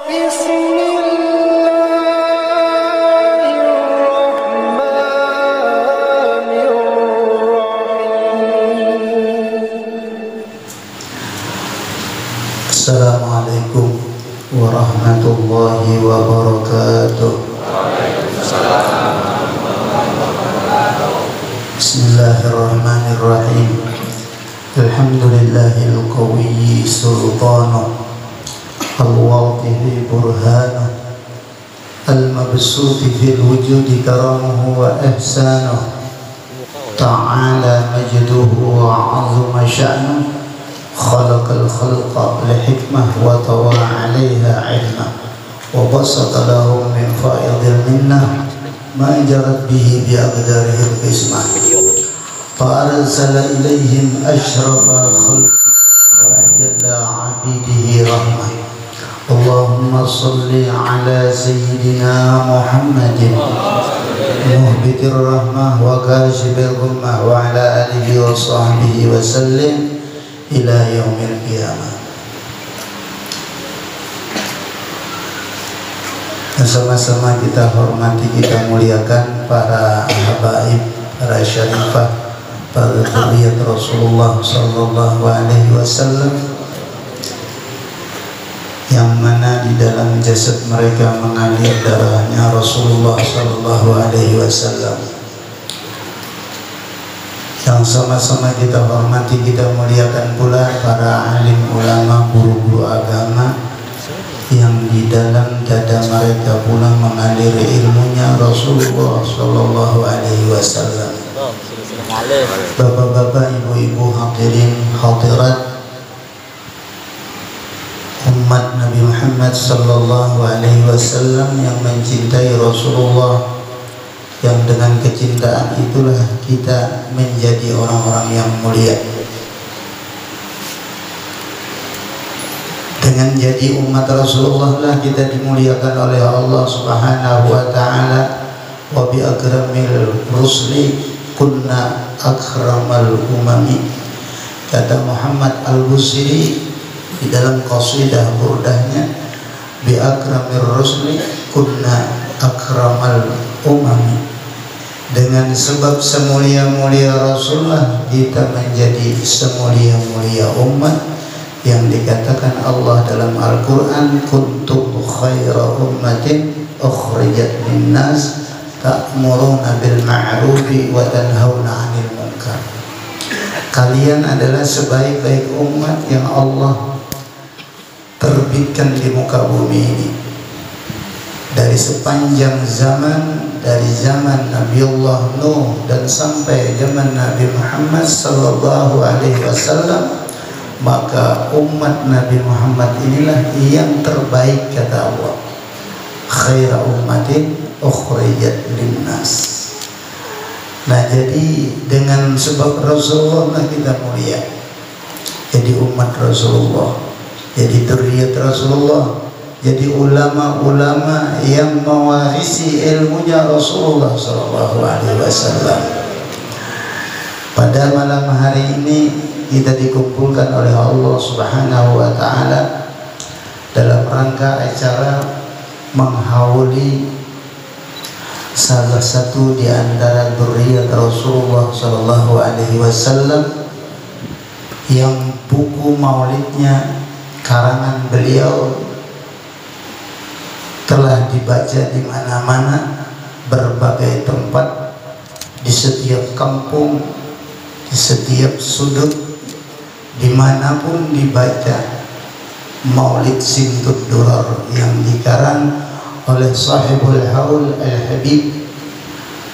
Assalamualaikum warahmatullahi wabarakatuh. Bismillahirrahmanirrahim. Alhamdulillahil qawiyyi sultanuh, al-wadihi burhanuh, al-mabsuti fil wujudi karamuhu wa ihsanuh, ta'ala majduhu wa azuma sya'nuh. خلق الخلق لحكمة وطوى عليها علمة وبسط لهم من فائض المنة ما جرت به بأقداره القسمة فأرسل إليهم أشرف خلق وأجل عبيده رحمة. اللهم صل على سيدنا محمد مهبط الرحمة وكاشف الغمة وعلى آله وصحبه وسلم ila yaumil qiyamah. Bersama-sama kita hormati, kita muliakan para habaib, para syarifah, para dzurriyyat Rasulullah sallallahu alaihi wasallam yang mana di dalam jasad mereka mengalir darahnya Rasulullah sallallahu alaihi wasallam. Yang sama-sama kita hormati, kita muliakan pula para alim ulama, guru-guru agama yang di dalam dada mereka pula mengalir ilmunya Rasulullah sallallahu alaihi wasallam. Bapak-bapak, ibu-ibu, hadirin hadirat umat Nabi Muhammad sallallahu alaihi wasallam yang mencintai Rasulullah, yang dengan kecintaan itulah kita menjadi orang-orang yang mulia. Dengan jadi umat Rasulullah lah kita dimuliakan oleh Allah Subhanahu wa taala. Wa bi akramil rusli kunna akramal umami. Kata Muhammad Al-Busiri di dalam qasidah burdahnya, bi akramir rusli kunna akramal umami. Dengan sebab semulia-mulia Rasulullah kita menjadi semulia-mulia umat yang dikatakan Allah dalam Al-Quran, kuntum khaira ummatin ukhrijat linnas ta'muruna bil ma'rufi wa tanhauna 'anil munkar. Kalian adalah sebaik-baik umat yang Allah terbitkan di muka bumi ini. Dari sepanjang zaman, dari zaman Nabiullah Nuh dan sampai zaman Nabi Muhammad sallallahu alaihi wasallam, maka umat Nabi Muhammad inilah yang terbaik kata Allah. Khaira ummatin ukhrijat linnas. Nah, jadi dengan sebab Rasulullah kita mulia. Jadi umat Rasulullah, jadi dzurriyyat Rasulullah, jadi ulama-ulama yang mewarisi ilmunya Rasulullah sallallahu alaihi wasallam. Pada malam hari ini kita dikumpulkan oleh Allah Subhanahu wa taala dalam rangka acara menghauli salah satu di antara dzurriyyat Rasulullah sallallahu alaihi wasallam yang buku maulidnya karangan beliau telah dibaca di mana-mana, berbagai tempat, di setiap kampung, di setiap sudut, dimanapun dibaca Maulid Simtud Durar yang dikarang oleh sahibul haul Al-Habib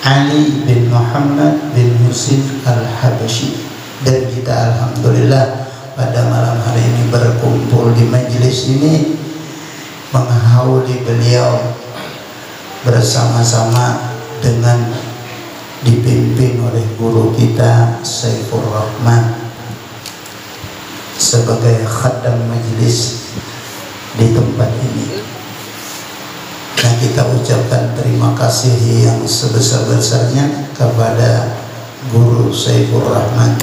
Ali bin Muhammad bin Husin Al-Habashi. Dan kita alhamdulillah pada malam hari ini berkumpul di majelis ini menghauli beliau bersama-sama dengan dipimpin oleh guru kita Saifur Rahman sebagai khaddam majelis di tempat ini. Nah, kita ucapkan terima kasih yang sebesar-besarnya kepada guru Saifur Rahman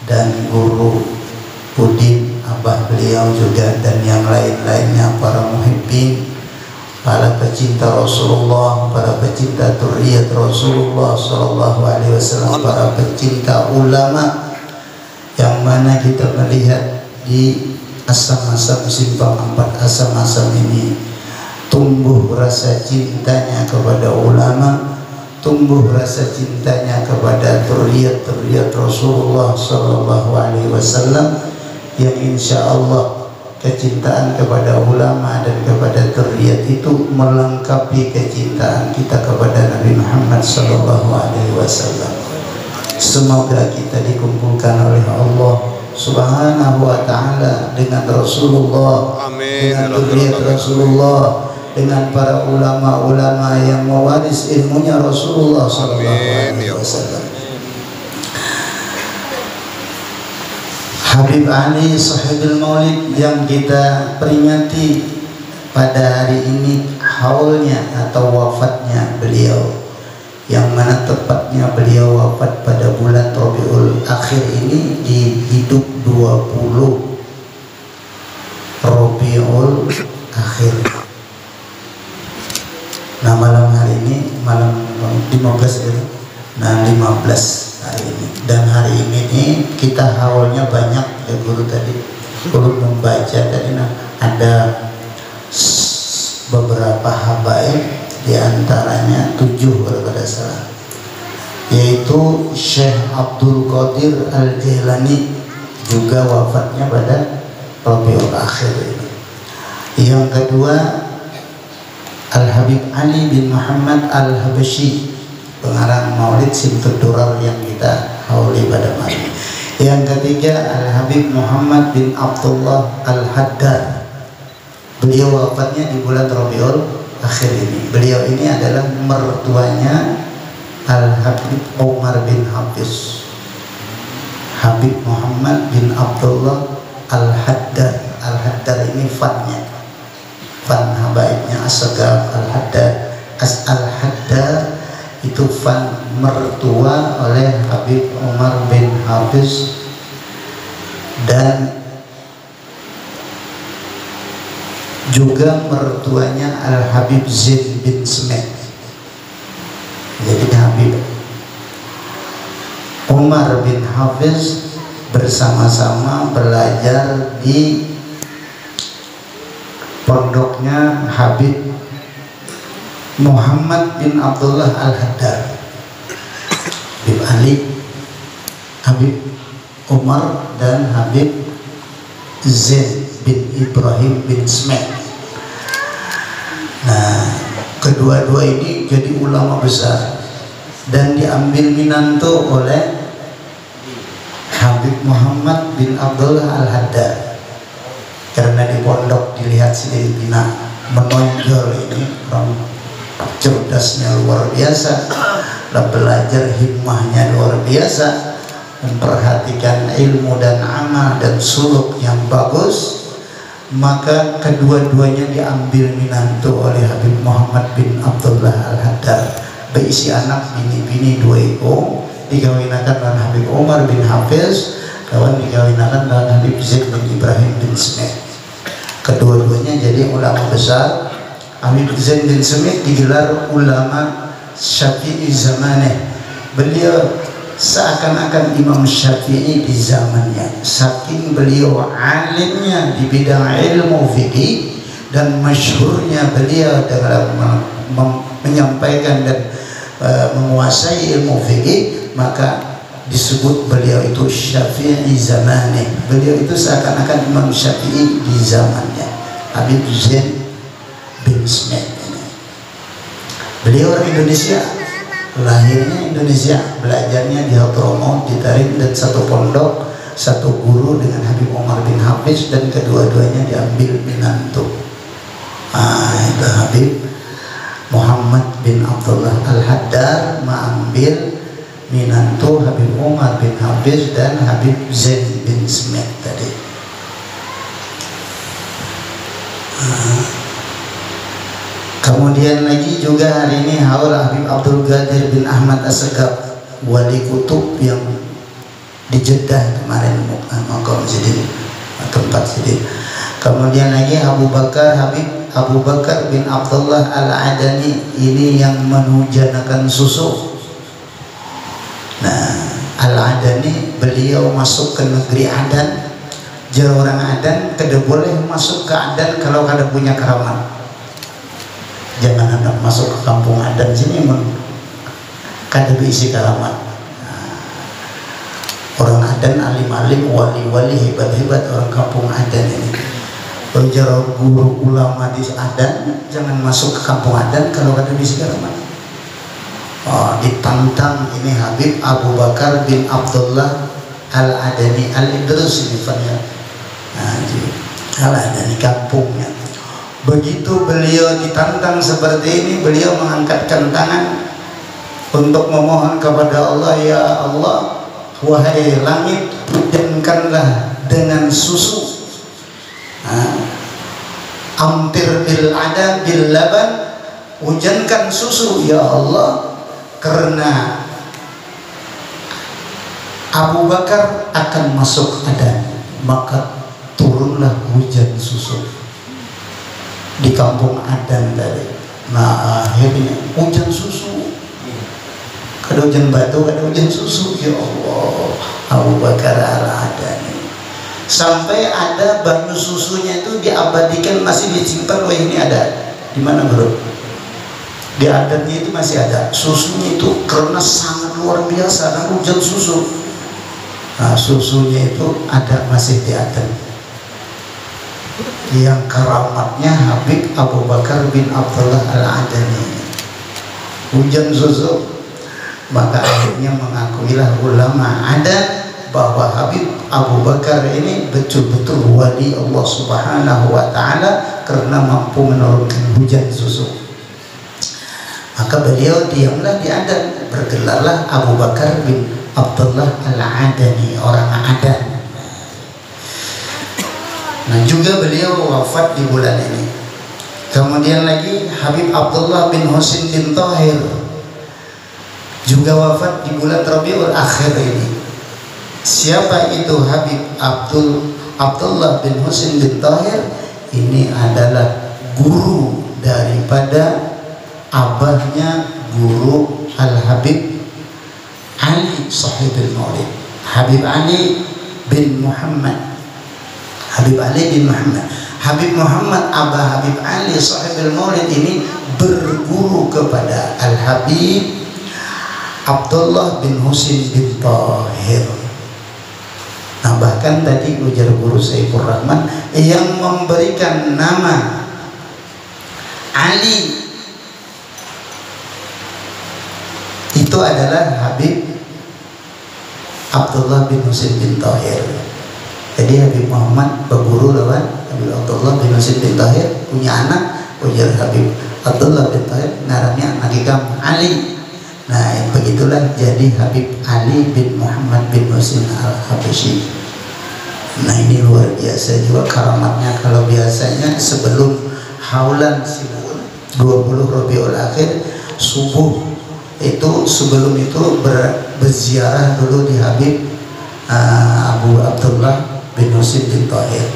dan guru Udin abah beliau juga, dan yang lain-lainnya, para muhibbin, para pecinta Rasulullah, para pecinta dzurriyyat Rasulullah sallallahu alaihi wasallam, para pecinta ulama, yang mana kita melihat di asam-asam Simpang 4 asam-asam ini tumbuh rasa cintanya kepada ulama, tumbuh rasa cintanya kepada dzurriyyat Rasulullah sallallahu alaihi wasallam, yang insya Allah kecintaan kepada ulama dan kepada dzurriyyat itu melengkapi kecintaan kita kepada Nabi Muhammad sallallahu alaihi wasallam. Semoga kita dikumpulkan oleh Allah Subhanahu wa ta'ala dengan Rasulullah, dengan dzurriyyat Rasulullah, dengan para ulama-ulama yang mewaris ilmunya Rasulullah sallallahu alaihi wasallam. Habib Ali Sahibul Maulid yang kita peringati pada hari ini haulnya atau wafatnya beliau, yang mana tepatnya beliau wafat pada bulan Rabiul Akhir ini di hidup 20 Rabiul Akhir. Nah, malam hari ini malam 15 itu. Nah, 15 hari ini. Dan hari ini nih kita haulnya banyak ya guru tadi. Guru membaca tadi ada beberapa habaib, di antaranya 7 kalau tidak salah, yaitu Syekh Abdul Qadir Al-Jilani, juga wafatnya pada Rabiul Akhir ini. Yang kedua Al-Habib Ali bin Muhammad Al-Habasyi, pengarang Maulid Simtud Durar yang kita hauli pada malam. Yang ketiga Al-Habib Muhammad bin Abdullah Al-Haddad, beliau wafatnya di bulan Rabiul Akhir ini. Beliau ini adalah mertuanya Al-Habib Umar bin Hafiz. Habib Muhammad bin Abdullah Al-Haddad. Al-Haddad ini fannya, fan habaibnya As-Sagaf Al-Haddad. Al-Haddad itu fan mertua oleh Habib Umar bin Hafiz, dan juga mertuanya Al-Habib Zain bin Smith. Jadi Habib Umar bin Hafiz bersama-sama belajar di pondoknya Habib Muhammad bin Abdullah Al-Haddad. Habib Ali, Habib Umar, dan Habib Zain bin Ibrahim bin Smith. Nah, kedua-dua ini jadi ulama besar dan diambil minanto oleh Habib Muhammad bin Abdullah Al-Haddad, karena di pondok dilihat sendiri bina menonjol ini, orang cerdasnya luar biasa, dan belajar himmahnya luar biasa, memperhatikan ilmu dan amal dan suluk yang bagus. Maka kedua-duanya diambil minantu oleh Habib Muhammad bin Abdullah Al-Haddad. Berisi anak bini-bini 2 ekor, dikawinakan dengan Habib Umar bin Hafiz, kawan dikawinakan dengan Habib Zain bin Ibrahim bin Smith. Kedua-duanya jadi ulama besar. Habib Zain bin Smith digelar ulama Syafi'i zamannya. Beliau seakan-akan Imam Syafi'i di zamannya, saking beliau alimnya di bidang ilmu fikih dan masyhurnya beliau dalam menyampaikan dan menguasai ilmu fikih, maka disebut beliau itu Syafi'i zamani. Beliau itu seakan-akan Imam Syafi'i di zamannya, Habib Zain bin Smith. Beliau orang Indonesia, lahirnya Indonesia, belajarnya di Hadramaut, di Tarim, dan satu pondok, satu guru dengan Habib Umar bin Hafiz, dan kedua-duanya diambil minantu. Itu Habib Muhammad bin Abdullah Al-Haddad mengambil minantu Habib Umar bin Hafiz dan Habib Zain bin Smith tadi. Kemudian lagi juga hari ini haul Habib Abdul Qadir bin Ahmad As-Sagaf, wali kutub yang di Jeddah kemarin, makam jadi tempat situ. Kemudian lagi Abu Bakar, Habib Abu Bakar bin Abdullah Al-Adani, ini yang menhujanakan susu. Nah, Al-Adani beliau masuk ke negeri Adan. Jadi orang Adan tidak boleh masuk ke Adan kalau kada punya keramat. Jangan hendak masuk ke kampung Adan sini kada berisi keramat. Nah, orang Adan alim-alim, wali-wali, hebat-hebat orang kampung Adan ini. Ujar guru ulama di Adan, jangan masuk ke kampung Adan kalau kada berisi keramat. Ditantang ini Habib Abu Bakar bin Abdullah Al-Adani, Al-Idrus ini Fanya. Al-Adani kampungnya. Begitu beliau ditantang seperti ini, beliau mengangkatkan tangan untuk memohon kepada Allah, ya Allah, wahai langit, hujankanlah dengan susu. Amtir bil ada bil laban, hujankan susu ya Allah, karena Abu Bakar akan masuk Adan, maka turunlah hujan susu di kampung Adan tadi. Nah, akhirnya hujan susu, kada hujan batu, kada hujan susu, ya Allah. Abu Bakar Al-Adani sampai ada banyu susunya itu diabadikan, masih disimpan. Wah, ini ada di mana bro? Di Adannya itu masih ada susunya itu, karena sangat luar biasa dan hujan susu. Nah, susunya itu ada masih di Adan. Yang keramatnya Habib Abu Bakar bin Abdullah Al-Adani, hujan susu. Maka akhirnya mengakuilah ulama Adan bahwa Habib Abu Bakar ini betul-betul wali Allah Subhanahu wa Ta'ala karena mampu menurunkan hujan susu. Maka beliau diamlah di Adan, bergelarlah Abu Bakar bin Abdullah Al-Adani, orang Adan. Nah, juga beliau wafat di bulan ini. Kemudian lagi Habib Abdullah bin Husin bin Tahir juga wafat di bulan Rabiul Akhir ini. Siapa itu Habib Abdullah bin Husin bin Tahir? Ini adalah guru daripada abahnya guru Al-Habib Ali Sahibul Maulid, Habib Ali bin Muhammad. Habib Ali bin Muhammad, Habib Muhammad Abah Habib Ali Sahibul Maulid ini berguru kepada Al-Habib Abdullah bin Husin bin Tahir. Nah, bahkan tadi ujar guru Saifur Rahman yang memberikan nama Ali itu adalah Habib Abdullah bin Husin bin Tahir. Jadi Habib Muhammad berguru lawan Habib Abdullah bin Husin bin Tahir, punya anak ujar Habib Abdullah bin Tahir, namanya Nagikam Ali. Nah, begitulah jadi Habib Ali bin Muhammad bin Husin Al-Habsyi. Nah, ini luar biasa juga karamatnya. Kalau biasanya sebelum haulan 20 Rabiul Akhir subuh itu, sebelum itu berziarah dulu di Habib Abu Abdullah bin Husin bin Tahir.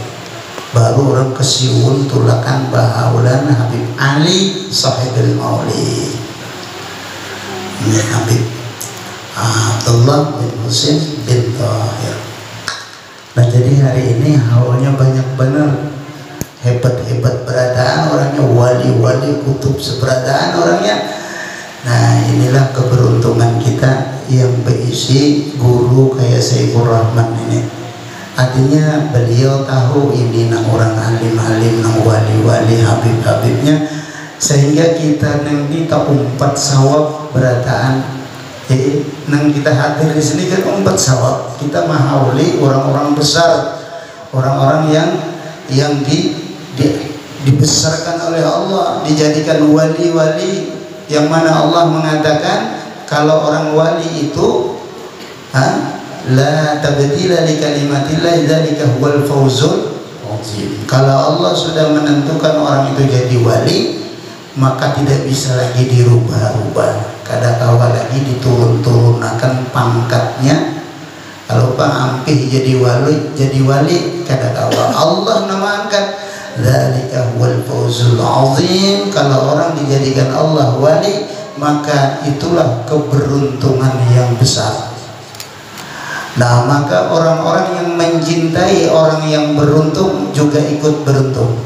Baru orang kesiun tulakan bahaulan Habib Ali Sahibul Maulid. Ini Habib Abdullah bin Husin bin Tahir. Nah, jadi hari ini haulnya banyak benar, hebat-hebat beradaan orangnya, wali-wali kutub seberadaan orangnya. Nah, inilah keberuntungan kita yang berisi guru kayak Saifur Rahman ini. Artinya beliau tahu ini nang orang alim-alim, nang wali-wali, habib-habibnya, sehingga kita nanti tak umpat sawab beradaan. Jadi nang kita hadir di sini kan umpat sawab, kita mahauli orang-orang besar, orang-orang yang dibesarkan oleh Allah, dijadikan wali-wali, yang mana Allah mengatakan kalau orang wali itu la tabdila li kalimatillah dzalika huwal fawzul azim. Kalau Allah sudah menentukan orang itu jadi wali, maka tidak bisa lagi dirubah-rubah, kada kawa lagi diturun-turunkan pangkatnya Kalau Pak ampih jadi wali kata Allah. Allah namakan dzalika huwal fawzul azim. Kalau orang dijadikan Allah wali, maka itulah keberuntungan yang besar. Nah, maka orang-orang yang mencintai orang yang beruntung juga ikut beruntung.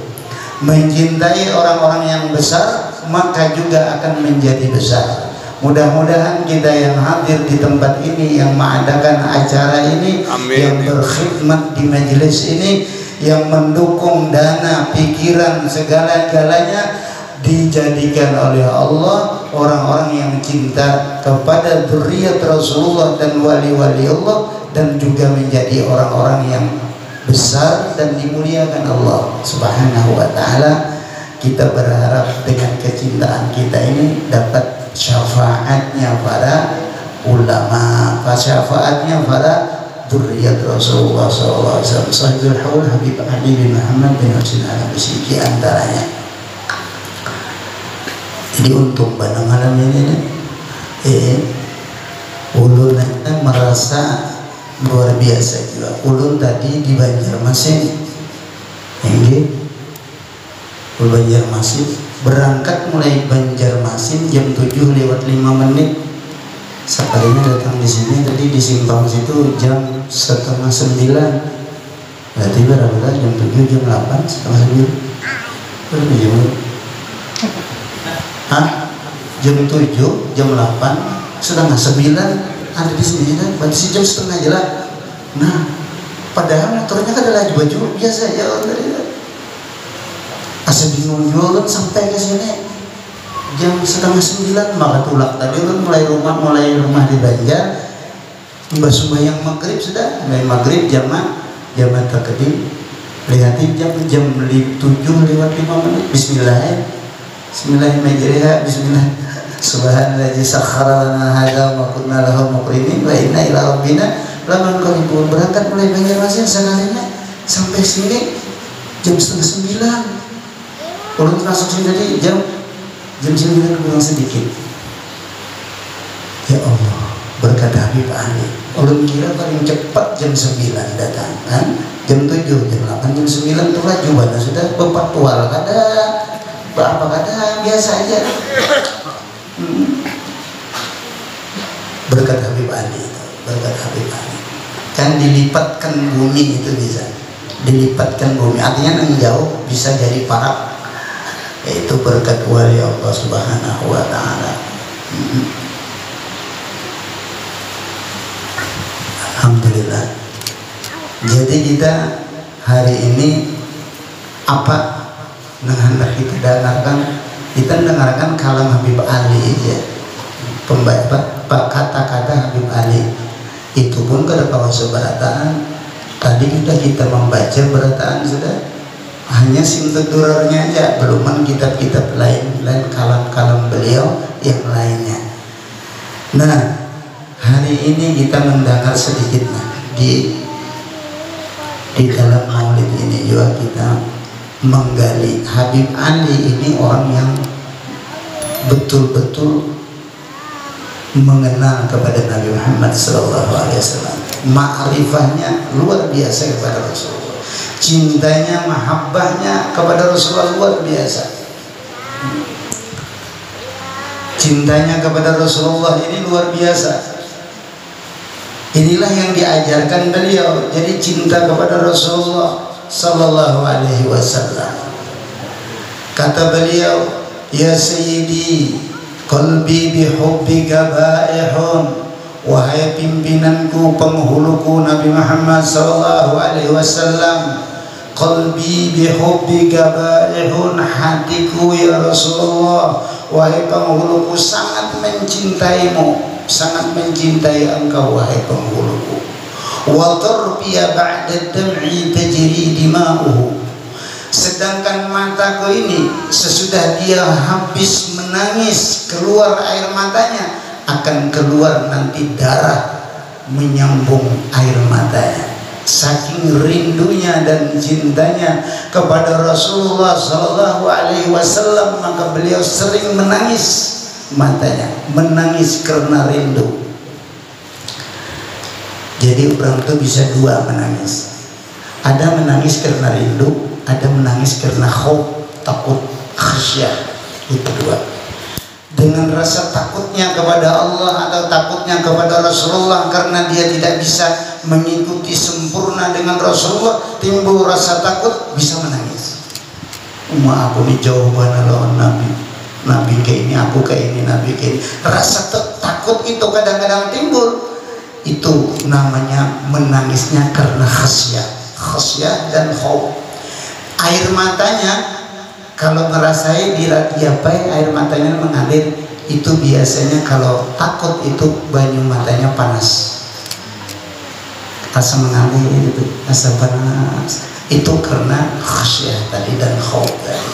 Mencintai orang-orang yang besar, maka juga akan menjadi besar. Mudah-mudahan kita yang hadir di tempat ini, yang mengadakan acara ini, amin, yang berkhidmat di majelis ini, yang mendukung dana, pikiran, segala-galanya, dijadikan oleh Allah orang-orang yang cinta kepada dzurriyyat Rasulullah dan wali-wali Allah, dan juga menjadi orang-orang yang besar dan dimuliakan Allah Subhanahu wa ta'ala. Kita berharap dengan kecintaan kita ini dapat syafaatnya para ulama, syafaatnya para dzurriyyat Rasulullah SAW, Sahibul Haul Habib Ali bin Muhammad bin Husain al-Asyiki antaranya. Jadi untuk pada malam ini ulun merasa luar biasa juga. Ulun tadi di Banjarmasin, Banjarmasin, berangkat mulai Banjarmasin jam 7:05. Sekalinya datang di sini tadi di simpang situ jam 8:30. Berarti berapa? Jam 7, jam 8, 8:30. Berapa jam? Jam 7, jam 8, 8:30 ada di sini kan? Berarti jam setengah jalan. Nah, padahal motornya kan adalah laju biasa ya. Asa bingung juga kan sampai ke sini jam 8:30, maka tulak tadi kan mulai rumah di Banjar, mbak sembahyang maghrib sudah, mulai maghrib jamaah takdim, lihatin jam 7:05. Bismillahirrahmanirrahim. Bismillah. Subhanallah sakhkhara lana hadza wa kunna lahu muqrinin wa inna ila rabbina lamunqalibun. Berangkat mulai Banjarmasin sekalinya sampai sini jam 8:30. Ulun masuk sini tadi jam 9 kurang sedikit. Ya Allah, berkat Habib Ali, ulun kira paling cepat jam 9 datang kan? Jam 7, jam 8, jam 9 tuh laju banget sudah berpatual kada berapa kada biasa aja. Berkat Habib Ali, berkat Habib Ali kan dilipatkan bumi itu, bisa dilipatkan bumi, artinya yang jauh bisa jadi parak. Itu berkat wali Allah Subhanahu wa ta'ala. Alhamdulillah. Jadi kita hari ini apa hendak kita dengarkan kalam Habib Ali aja, kata-kata Habib Ali itu pun kada kawas berataan. Tadi kita membaca berataan sudah, hanya simtudurarnya aja, belum kitab-kitab lain kalam-kalam beliau yang lainnya. Nah, hari ini kita mendengar sedikitnya di dalam maulid ini juga kita menggali Habib Ali ini orang yang betul-betul mengenal kepada Nabi Muhammad SAW. Ma'rifahnya luar biasa kepada Rasulullah. Cintanya, mahabbahnya kepada Rasulullah luar biasa. Cintanya kepada Rasulullah ini luar biasa. Inilah yang diajarkan beliau. Jadi cinta kepada Rasulullah Sallallahu Alaihi Wasallam. Kata beliau, ya Sayyidi, qalbi bihubbika baihun. Wahai pimpinanku, penghuluku Nabi Muhammad Sallallahu Alaihi Wasallam, qalbi bihubbika baihun, hatiku ya Rasulullah, wahai penghuluku sangat mencintaimu, sangat mencintai engkau wahai penghuluku. Wa tarbiya ba'da dam'i tajri dima'uhu, sedangkan mataku ini sesudah dia habis menangis keluar air matanya, akan keluar nanti darah menyambung air matanya. Saking rindunya dan cintanya kepada Rasulullah Sallallahu Alaihi Wasallam, maka beliau sering menangis matanya, menangis karena rindu. Jadi orang itu bisa dua menangis. Ada menangis karena rindu, ada menangis karena khauf, takut, khasyah. Itu dua. Dengan rasa takutnya kepada Allah atau takutnya kepada Rasulullah karena dia tidak bisa mengikuti sempurna dengan Rasulullah, timbul rasa takut, bisa menangis. Aku nih jawaban lawan Nabi kayak ini, aku kayak ini, Nabi kayak ini. Rasa takut itu kadang-kadang timbul. Itu namanya menangisnya karena khasyah dan khauf. Air matanya kalau ngerasain diapai air matanya mengalir, itu biasanya kalau takut itu banyu matanya panas, asa mengalir itu, asa panas, itu karena khasyah tadi dan khauf tadi.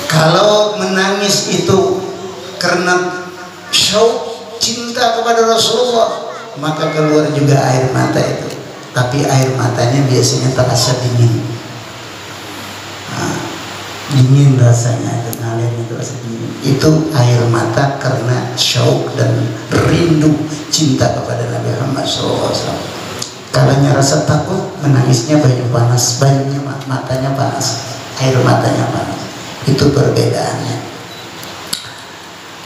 Kalau menangis itu karena syauq, cinta kepada Rasulullah, maka keluar juga air mata itu, tapi air matanya biasanya terasa dingin. Dingin rasanya, itu ngalir itu rasa dingin. Itu air mata karena syauq dan rindu cinta kepada Nabi Muhammad SAW. Kalau rasa takut, menangisnya banyu panas, banyunya matanya panas, air matanya panas. Itu perbedaannya.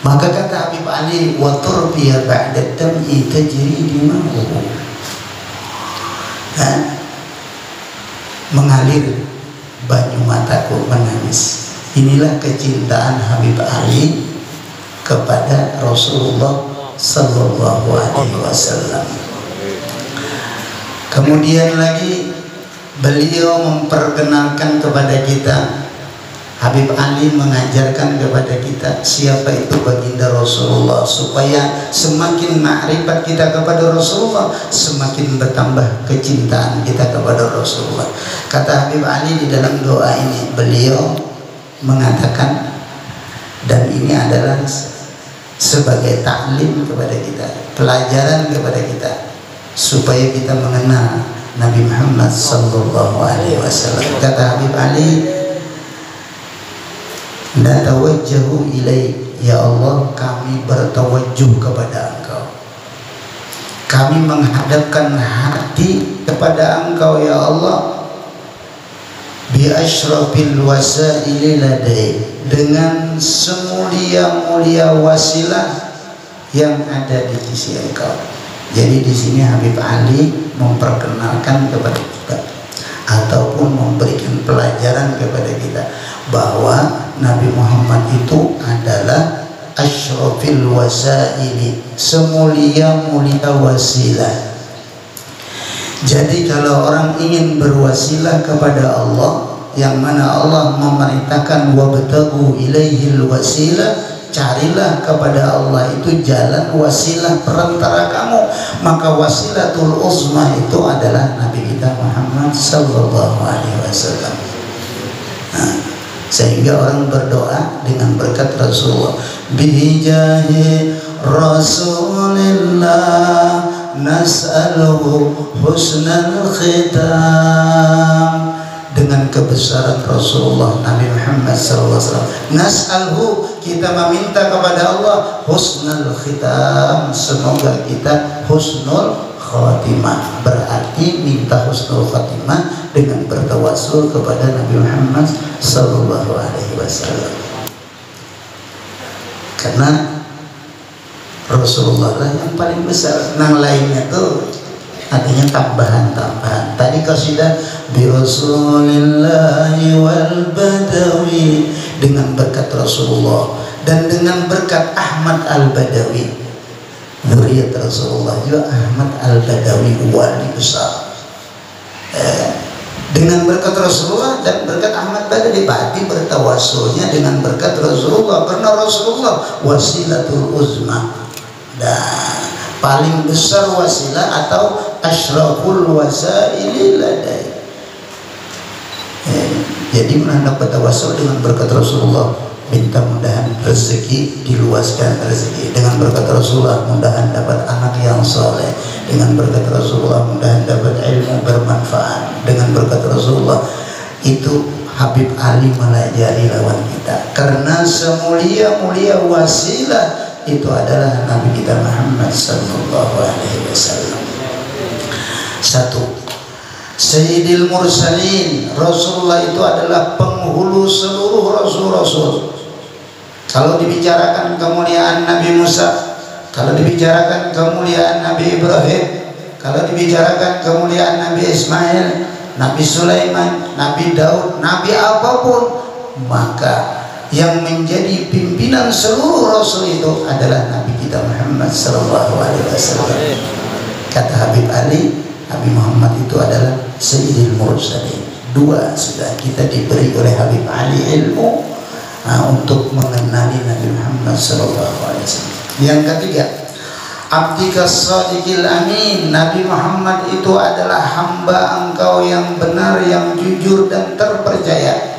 Maka kata Habib Ali, wa turbiya ba'da dam'i tajri dima'uhu. Mengalir banyu mataku menangis. Inilah kecintaan Habib Ali kepada Rasulullah Sallallahu Alaihi Wasallam. Kemudian lagi beliau memperkenalkan kepada kita, Habib Ali mengajarkan kepada kita siapa itu baginda Rasulullah, supaya semakin ma'rifat kita kepada Rasulullah, semakin bertambah kecintaan kita kepada Rasulullah. Kata Habib Ali di dalam doa ini, beliau mengatakan, dan ini adalah sebagai taklim kepada kita, pelajaran kepada kita, supaya kita mengenal Nabi Muhammad Sallallahu Alaihi Wasallam. Kata Habib Ali, natawajjahu ilaik, ya Allah, kami bertawajjuh kepada Engkau, kami menghadapkan hati kepada Engkau ya Allah, bi asyrafil wasaili ladai, dengan semulia-mulia wasilah yang ada di sisi Engkau. Jadi di sini Habib Ali memperkenalkan kepada kita ataupun memberikan pelajaran kepada kita bahwa Nabi Muhammad itu adalah asyrafil wasaili, semulia-mulia wasilah. Jadi kalau orang ingin berwasilah kepada Allah, yang mana Allah memerintahkan wabtaghu ilaihil wasilah, carilah kepada Allah itu jalan wasilah perantara kamu, maka wasilatul uzma itu adalah Nabi kita Muhammad Sallallahu Alaihi Wasallam. Sehingga orang berdoa dengan berkat Rasulullah, bijahi Rasulillah nas'aluhu husnal khitam, dengan kebesaran Rasulullah Nabi Muhammad SAW, nas'alhu, kita meminta kepada Allah husnul khitam, semoga kita husnul khatimah. Berarti minta husnul khatimah dengan bertawassul kepada Nabi Muhammad Sallallahu Alaihi Wasallam, karena Rasulullah lah yang paling besar. Nang lainnya tuh artinya tambahan-tambahan. Tadi qasidah bi Rasulillahi wal Badawi, dengan berkat Rasulullah dan dengan berkat Ahmad Al-Badawi, zuriat Rasulullah juga Ahmad Al-Badawi, wali besar. Dengan berkat Rasulullah dan berkat Ahmad Badawi, berarti bertawassulnya dengan berkat Rasulullah, karena Rasulullah wasilatul uzma, dan paling besar wasilah atau asyraful wasaili ladai. Jadi menanda bertawassul dengan berkat Rasulullah, minta mudahan rezeki diluaskan rezeki, dengan berkat Rasulullah mudahan dapat anak yang soleh, dengan berkat Rasulullah mudahan dapat ilmu bermanfaat, dengan berkat Rasulullah. Itu Habib Ali melajari lawan kita, karena semulia-mulia wasilah itu adalah Nabi kita Muhammad Sallallahu Alaihi Wasallam. Satu, Sayyidil Mursalin, Rasulullah itu adalah penghulu seluruh rasul-rasul. Kalau dibicarakan kemuliaan Nabi Musa, kalau dibicarakan kemuliaan Nabi Ibrahim, kalau dibicarakan kemuliaan Nabi Ismail, Nabi Sulaiman, Nabi Daud, Nabi apapun, maka yang menjadi pimpinan seluruh rasul itu adalah Nabi kita Muhammad sallallahu alaihi wasallam. Kata Habib Ali, Nabi Muhammad itu adalah Sayyidil Mursalin. Dua sudah kita diberi oleh Habib Ali ilmu untuk mengenali Nabi Muhammad sallallahu alaihi wasallam. Yang ketiga, Abdika Shadiqil Amin, Nabi Muhammad itu adalah hamba engkau yang benar, yang jujur dan terpercaya.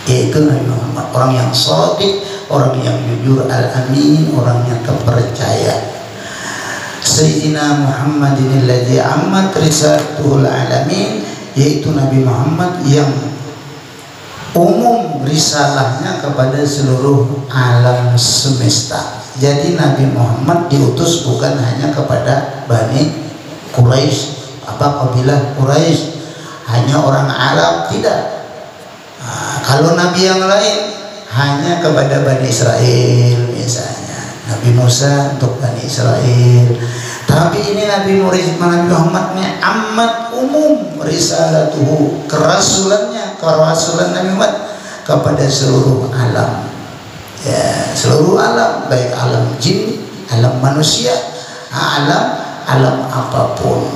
Yaitu Nabi Muhammad, orang yang shadiq, orang yang jujur, al-amin, orang yang terpercaya. Sayyidina Muhammadin alladzi ammat risalatuhul alamin, yaitu Nabi Muhammad yang umum risalahnya kepada seluruh alam semesta. Jadi Nabi Muhammad diutus bukan hanya kepada Bani Quraisy, kabilah Quraisy, hanya orang Arab, tidak. Kalau Nabi yang lain hanya kepada Bani Israel misalnya, Nabi Musa untuk Bani Israel. Tapi ini Nabi Muhammadnya amat umum risalatuhu, kerasulannya, kerasulan Nabi Muhammad kepada seluruh alam. Ya, seluruh alam, baik alam jin, alam manusia, alam apapun,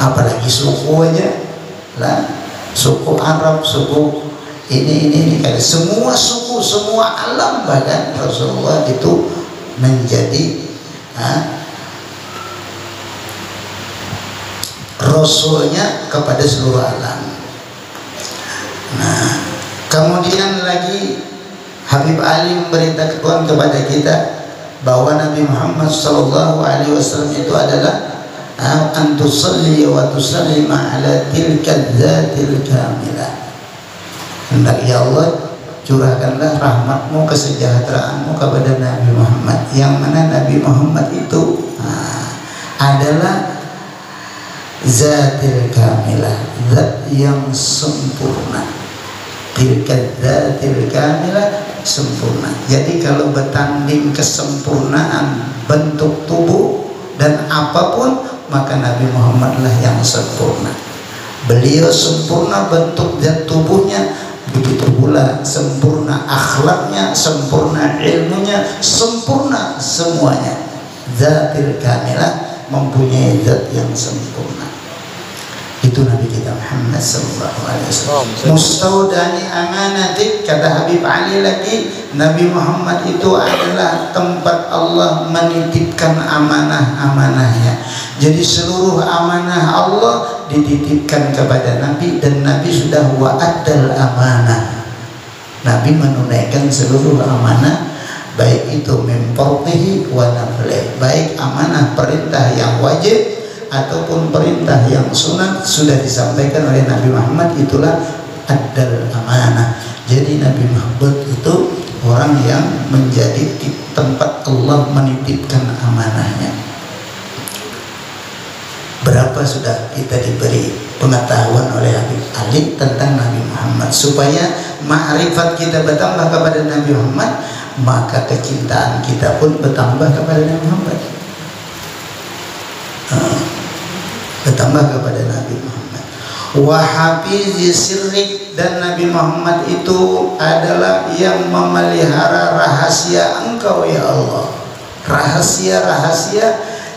apalagi suku aja lah, suku Arab, suku ini kayak semua suku, semua alam, bahkan Rasulullah itu menjadi Rasulnya kepada seluruh alam. Nah, kemudian lagi Habib Ali memberitakan kepada kita bahwa Nabi Muhammad sallallahu alaihi wasallam itu adalah antusalli wa tusallima ala tilka dzatil kamilah. Hendak ya Allah, curahkanlah rahmatmu, kesejahteraanmu kepada Nabi Muhammad, yang mana Nabi Muhammad itu adalah zatil kamilah, zat yang sempurna. Tilka dzatil kamilah, sempurna. Jadi kalau bertanding kesempurnaan bentuk tubuh dan apapun, maka Nabi Muhammadlah yang sempurna. Beliau sempurna bentuk dan tubuhnya, begitu pula sempurna akhlaknya, sempurna ilmunya, sempurna semuanya. Zatil kamilah, mempunyai zat yang sempurna. Itu Nabi kita Muhammad sallallahu alaihi wasallam. Mustaudani amanatik, kata Habib Ali lagi, Nabi Muhammad itu adalah tempat Allah menitipkan amanah-amanahnya. Jadi seluruh amanah Allah dititipkan kepada Nabi, dan Nabi sudah wa'adal amanah. Nabi menunaikan seluruh amanah, baik itu mempertihi wa naflih, baik amanah perintah yang wajib ataupun perintah yang sunat sudah disampaikan oleh Nabi Muhammad. Itulah adal amanah. Jadi Nabi Muhammad itu orang yang menjadi tempat Allah menitipkan amanahnya. Berapa sudah kita diberi pengetahuan oleh Habib Ali tentang Nabi Muhammad, supaya ma'rifat kita bertambah kepada Nabi Muhammad, maka kecintaan kita pun bertambah kepada Nabi Muhammad, bertambah kepada Nabi Muhammad. Wa hafizi sirrik, dan Nabi Muhammad itu adalah yang memelihara rahasia engkau ya Allah. Rahasia-rahasia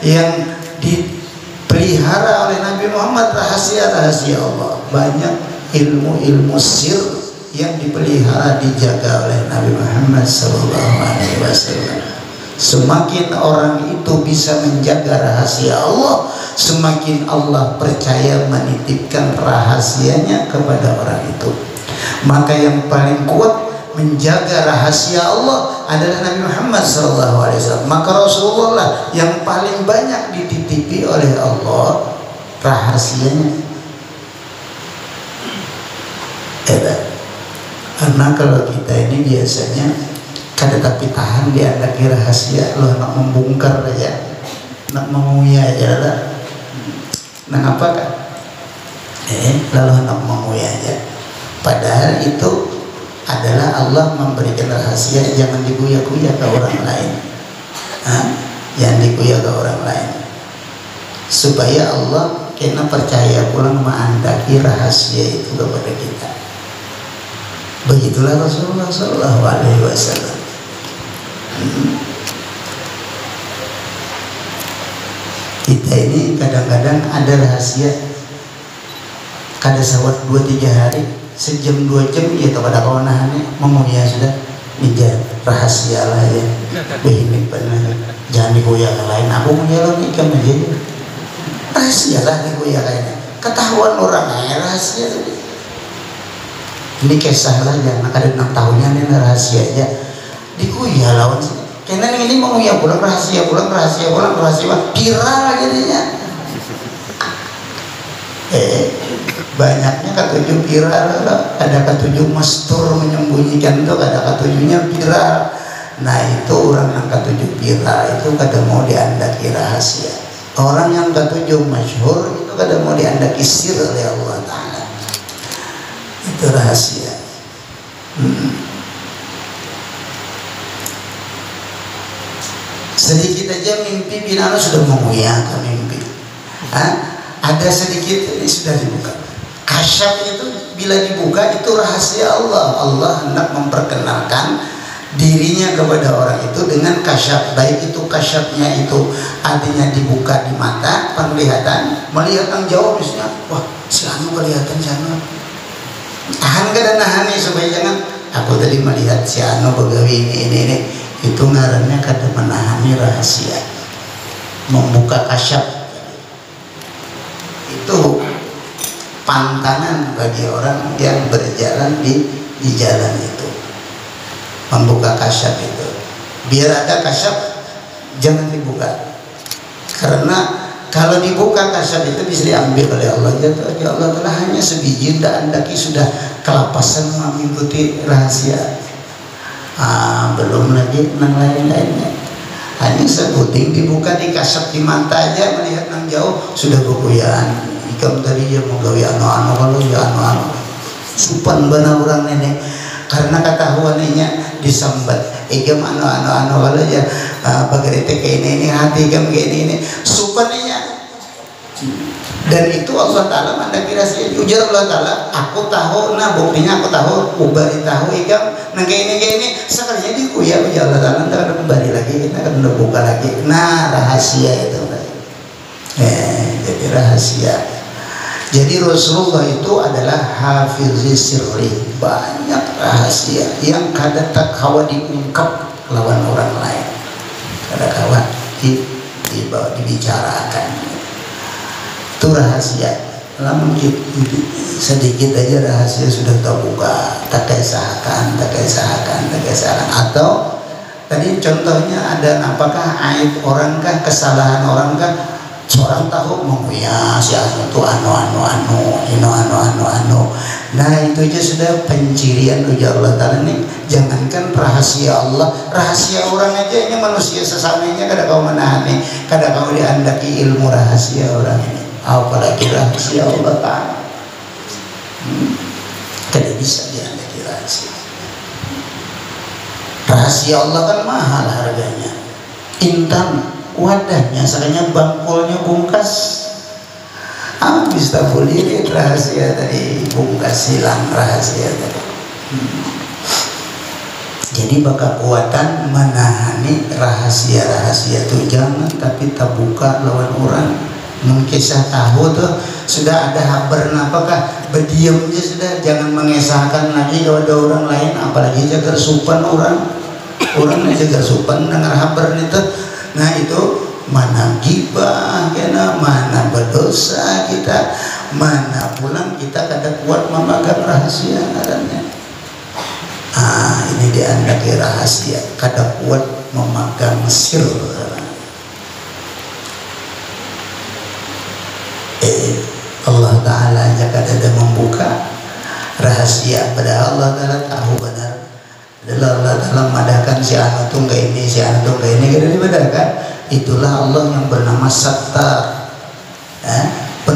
yang dipelihara oleh Nabi Muhammad, rahasia-rahasia Allah. Banyak ilmu-ilmu sir yang dipelihara, dijaga oleh Nabi Muhammad sallallahu alaihi wasallam. Semakin orang itu bisa menjaga rahasia Allah, semakin Allah percaya menitipkan rahasianya kepada orang itu. Maka yang paling kuat menjaga rahasia Allah adalah Nabi Muhammad SAW. Maka Rasulullah lah yang paling banyak dititipi oleh Allah rahasianya. Karena kalau kita ini biasanya kada tapi tahan dia ada rahasia, lo nak membongkar aja, nak menguya aja lah. Nah apa kan? Lalu hendak menguya aja. Padahal itu adalah Allah memberikan rahasia, jangan diguya-guya ke orang lain. Jangan diguya ke orang lain. Supaya Allah kena percaya pulang mengandaki rahasia itu kepada kita. Begitulah Rasulullah Sallallahu Alaihi Wasallam. Kita ini kadang-kadang ada rahasia, kada sawat 2-3 hari, sejam 2 jam ya kepada kawanannya memuja sudah nijar rahasia lah ya. Begini benar, jangan diguya ke lain. Aku menjalan ikan aja. Rahasia lah diguya kayaknya. Ketahuan orang rahasia tadi. Ini kisah lah jangan kada 6 tahunnya ini rahasia aja. Diguya lawan sini. Karena ini menguya pulang rahasia viral jadinya. Banyaknya ketujuh viral, ada ketujuh mastur menyembunyikan itu, ada ketujuhnya viral. Nah itu orang yang ketujuh viral itu kada mau diandaki rahasia. Orang yang ketujuh masyhur itu kada mau diandaki sir oleh Allah Ta'ala. Itu rahasia. Sedikit aja mimpi binano sudah menguyakan mimpi. Ada sedikit ini sudah dibuka. Kasyaf itu bila dibuka itu rahasia Allah. Allah hendak memperkenalkan dirinya kepada orang itu dengan kasyaf. Baik itu kasyafnya itu artinya dibuka di mata, penglihatan, melihat yang jauh misalnya, wah si anu kelihatan si anu. Tahan kada nahani supaya jangan aku tadi melihat si anu begawi ini. Itu ngarannya kada menahani rahasia, membuka kasyaf. Itu pantangan bagi orang yang berjalan di jalan itu, membuka kasyaf itu. Biar ada kasyaf jangan dibuka, karena kalau dibuka kasyaf itu bisa diambil oleh Allah. Ya Allah telah hanya sebiji dan andaki sudah kelapasan mengikuti rahasia. Belum lagi nang lain-lainnya. Hanya sebuting dibuka di kasap di mata aja melihat nang jauh sudah bukuyaan. Ikam tadi dia mau gawe anu-anu kalau ya anu-anu. Supan benar orang nenek karena ketahuannya disambat. Ikam anu-anu kalau ya bagerete kayak ini hati ikam kayak ini supannya. Dan itu Allah Ta'ala mandaki rahasia. Ujar Allah Ta'ala, aku tahu, nah buktinya aku tahu, ubari tahu ikam, nah kayak ini sekalinya dikuya ujar Allah Ta'ala, nanti akan kembali lagi, kita akan buka lagi. Nah rahasia itu jadi rahasia. Jadi Rasulullah itu adalah hafizi sirri, banyak rahasia yang kada tak kawa diungkap lawan orang lain, kada kawa dibicarakan. Itu rahasia. Namun sedikit aja rahasia sudah terbuka, tak kisahkan. Atau tadi contohnya ada apakah aib orang kah, kesalahan orang kah, seorang tahu menguya si itu anu. Nah itu aja sudah pencirian ujar Allah Ta'ala nih. Jangankan rahasia Allah, rahasia orang aja ini manusia sesamanya kada kau menahani, kada kau diandaki ilmu rahasia orang ini. Apalagi rahasia Allah Ta'ala. Tidak bisa diandalkan rahasia. Rahasia Allah kan mahal harganya. Intan wadahnya, sebenarnya bangkulnya bungkas. Habis tak boleh rahasia tadi bungkas hilang rahasia tadi. Jadi bakal kuatan menahani rahasia-rahasia itu jangan, tapi tak buka lawan orang. Mengkisah tahu tuh sudah ada kabar apakah berdiam aja sudah, jangan mengisahkan lagi kepada orang lain, apalagi jaga supan orang jaga supan dengar kabar itu. Nah itu mana gibah kena, mana berdosa kita, mana pulang kita kada kuat memegang rahasia katanya. Ini diandaki rahasia, kada kuat memegang sir. Allah Ta'ala jika ada membuka rahasia pada Allah Ta'ala tahu benar. Allah Ta'ala madahkan si anu tungga ini, si anu tungga ini kada dibadahkan. Itulah Allah yang bernama Sattar,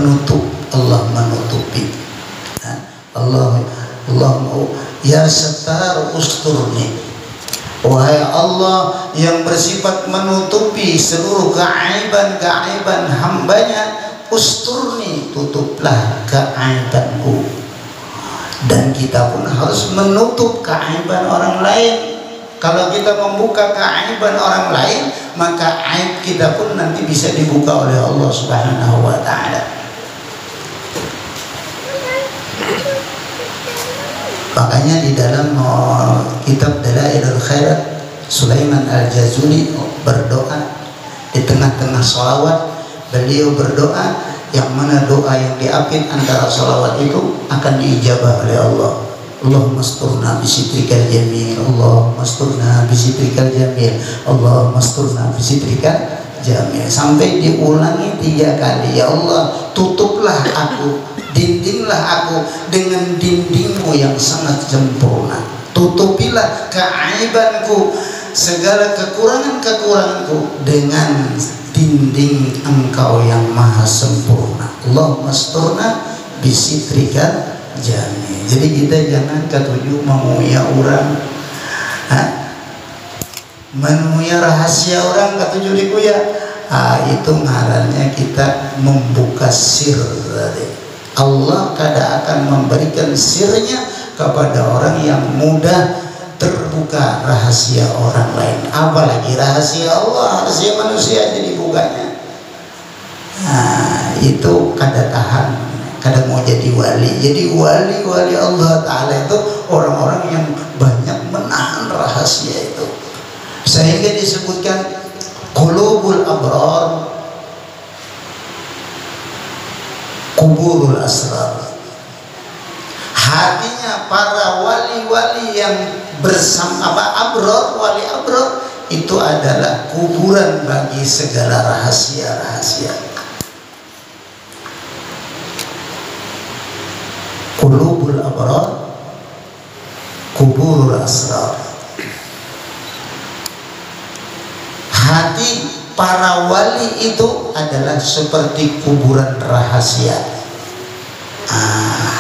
penutup. Allah menutupi. Allah ya Sattar usturni, wahai Allah yang bersifat menutupi seluruh keaiban-keaiban hambanya, usturni, tutuplah keaibanku. Dan kita pun harus menutup keaiban orang lain. Kalau kita membuka keaiban orang lain, maka aib kita pun nanti bisa dibuka oleh Allah Subhanahu wa ta'ala. Makanya di dalam kitab Dalailul Khairat, Sulaiman Al-Jazuli berdoa di tengah-tengah sholawat. Beliau berdoa yang mana doa yang diapit antara sholawat itu akan diijabah oleh Allah. Allahumma asturna bisitrikal jamil, Allahumma asturna bisitrikal jamil, Allahumma asturna bisitrikal jamil, sampai diulangi 3 kali. Ya Allah, tutuplah aku, dindinglah aku dengan dindingmu yang sangat sempurna. Tutupilah keaibanku, segala kekurangan-kekuranganku dengan dinding Engkau yang maha sempurna. Allahumma asturna bisitrikal jamil. Jadi kita jangan ketujuh menguya orang, menuya rahasia orang ketujuh dikuya. Itu ngarannya kita membuka sir. Allah kada akan memberikan sirnya kepada orang yang mudah terbuka rahasia orang lain, apalagi rahasia Allah, rahasia manusia jadi bukanya. Itu kada tahan, kada mau jadi wali. Jadi wali Allah Ta'ala itu orang-orang yang banyak menahan rahasia itu, sehingga disebutkan qulubul abrar kuburul asrar. Hatinya para wali-wali yang bersama abrar, wali abrar itu adalah kuburan bagi segala rahasia-rahasia. Qulubul abrar kuburul asrar. Hati para wali itu adalah seperti kuburan rahasia.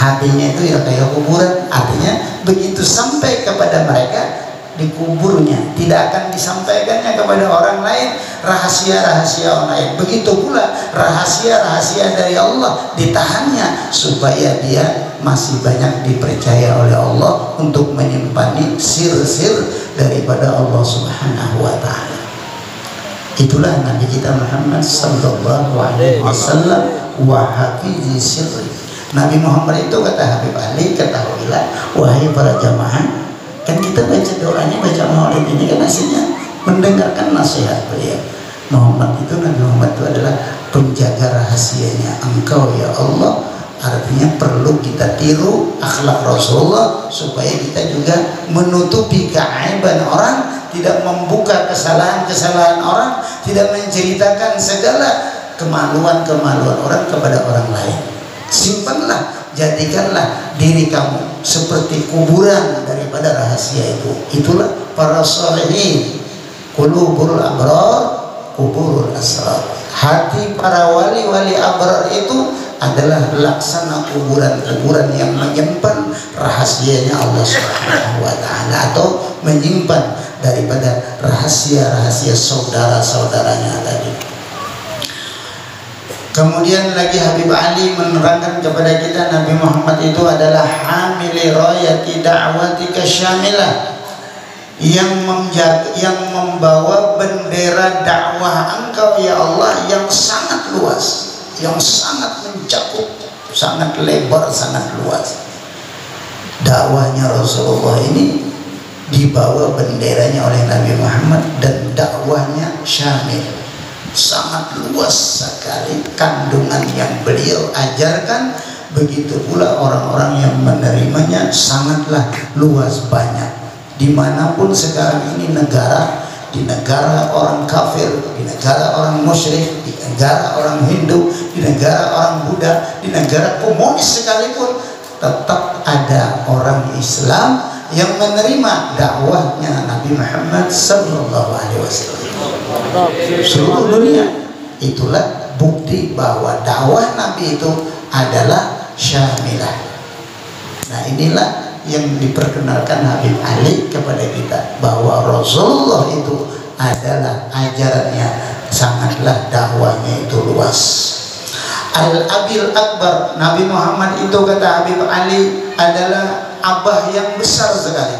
Hatinya itu ya kayak kuburan, artinya begitu sampai kepada mereka dikuburnya, tidak akan disampaikannya kepada orang lain, rahasia-rahasia orang lain. Begitu pula rahasia-rahasia dari Allah ditahannya supaya dia masih banyak dipercaya oleh Allah untuk menyimpan sir-sir daripada Allah Subhanahu wa ta'ala. Itulah Nabi kita Muhammad sallallahu alaihi wasallam, wa hafizi sirri. Nabi Muhammad itu kata Habib Ali, ketahuilah wahai para jamaah, kan kita baca doanya, baca maulid ini kan aslinya mendengarkan nasihat beliau. Muhammad itu, Nabi Muhammad itu adalah penjaga rahasianya Engkau ya Allah. Artinya perlu kita tiru akhlak Rasulullah supaya kita juga menutupi keaiban orang, tidak membuka kesalahan-kesalahan orang, tidak menceritakan segala kemaluan-kemaluan orang kepada orang lain. Simpanlah, jadikanlah diri kamu seperti kuburan daripada rahasia itu. Itulah para sholihin. Qulubul abrar kuburul asrar. Hati para wali-wali abrar itu adalah laksana kuburan-kuburan yang menyimpan rahasianya Allah Subhanahu wa ta'ala, atau menyimpan daripada rahasia-rahasia saudara-saudaranya tadi. Kemudian lagi Habib Ali menerangkan kepada kita, Nabi Muhammad itu adalah hamili rayati da'watika syamilah, yang membawa bendera dakwah Engkau ya Allah yang sangat luas, yang sangat mencakup, sangat lebar, sangat luas. Dakwahnya Rasulullah ini dibawa benderanya oleh Nabi Muhammad, dan dakwahnya syamil, sangat luas sekali kandungan yang beliau ajarkan. Begitu pula orang-orang yang menerimanya sangatlah luas, banyak. Dimanapun sekarang ini negara, di negara orang kafir, di negara orang musyrik, di negara orang Hindu, di negara orang Buddha, di negara komunis sekalipun, tetap ada orang Islam yang menerima dakwahnya Nabi Muhammad sallallahu alaihi wasallam. Seluruh dunia. Itulah bukti bahwa dakwah Nabi itu adalah syamilah. Nah inilah yang diperkenalkan Habib Ali kepada kita, bahwa Rasulullah itu adalah ajarannya sangatlah, dakwahnya itu luas. Al-Abil Akbar, Nabi Muhammad itu kata Habib Ali adalah abah yang besar sekali.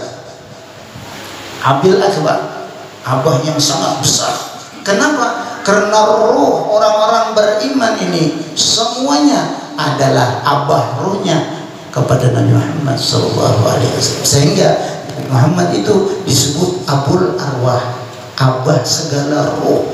Abil Akbar, abah yang sangat besar. Kenapa? Karena ruh orang-orang beriman ini semuanya adalah abah ruhnya kepada Nabi Muhammad SAW. Sehingga Nabi Muhammad itu disebut Abul Arwah, abah segala ruh.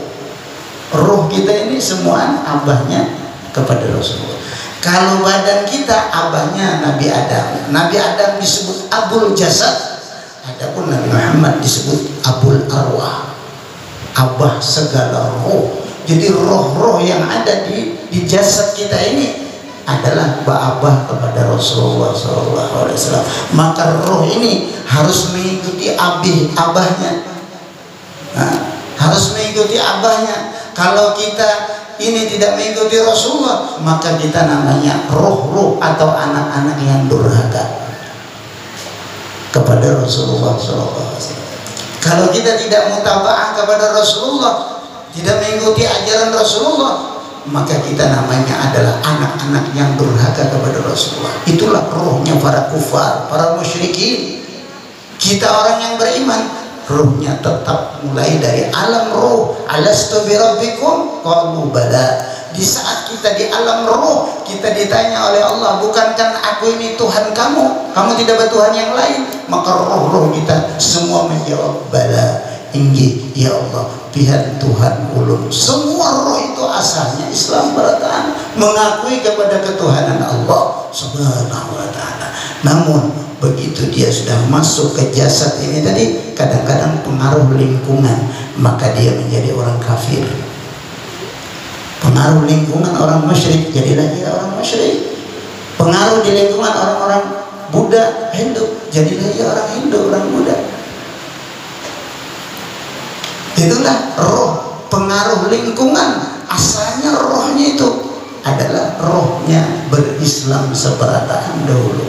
Ruh kita ini semua abahnya kepada Rasulullah. Kalau badan kita abahnya Nabi Adam. Nabi Adam disebut Abul Jasad. Adapun Nabi Muhammad disebut Abul Arwah, abah segala roh. Jadi roh-roh yang ada di jasad kita ini adalah abah kepada Rasulullah SAW. Maka roh ini harus mengikuti abahnya. Nah, harus mengikuti abahnya. Kalau kita ini tidak mengikuti Rasulullah, maka kita namanya roh-roh atau anak-anak yang durhaka kepada Rasulullah SAW. Kalau kita tidak mutabaah kepada Rasulullah, tidak mengikuti ajaran Rasulullah, maka kita namanya adalah anak-anak yang durhaka kepada Rasulullah. Itulah rohnya para kufar, para musyrikin. Kita orang yang beriman, ruhnya tetap mulai dari alam roh. Alastu birabbikum? Qalu bala. Di saat kita di alam roh, kita ditanya oleh Allah, bukankah aku ini Tuhan kamu? Kamu tidak bertuhan yang lain? Maka roh-roh kita semua menjawab bala, inggih ya Allah, pihak Tuhan ulun. Semua roh itu asalnya Islam berataan, mengakui kepada ketuhanan Allah Subhanahu wa ta'ala. Namun begitu dia sudah masuk ke jasad ini tadi, kadang-kadang pengaruh lingkungan, maka dia menjadi orang kafir. Pengaruh lingkungan orang musyrik, jadilah dia orang musyrik. Pengaruh di lingkungan orang-orang Buddha, Hindu, jadilah dia orang Hindu, orang Buddha. Itulah roh, pengaruh lingkungan. Asalnya rohnya itu adalah rohnya berislam seberataan dahulu.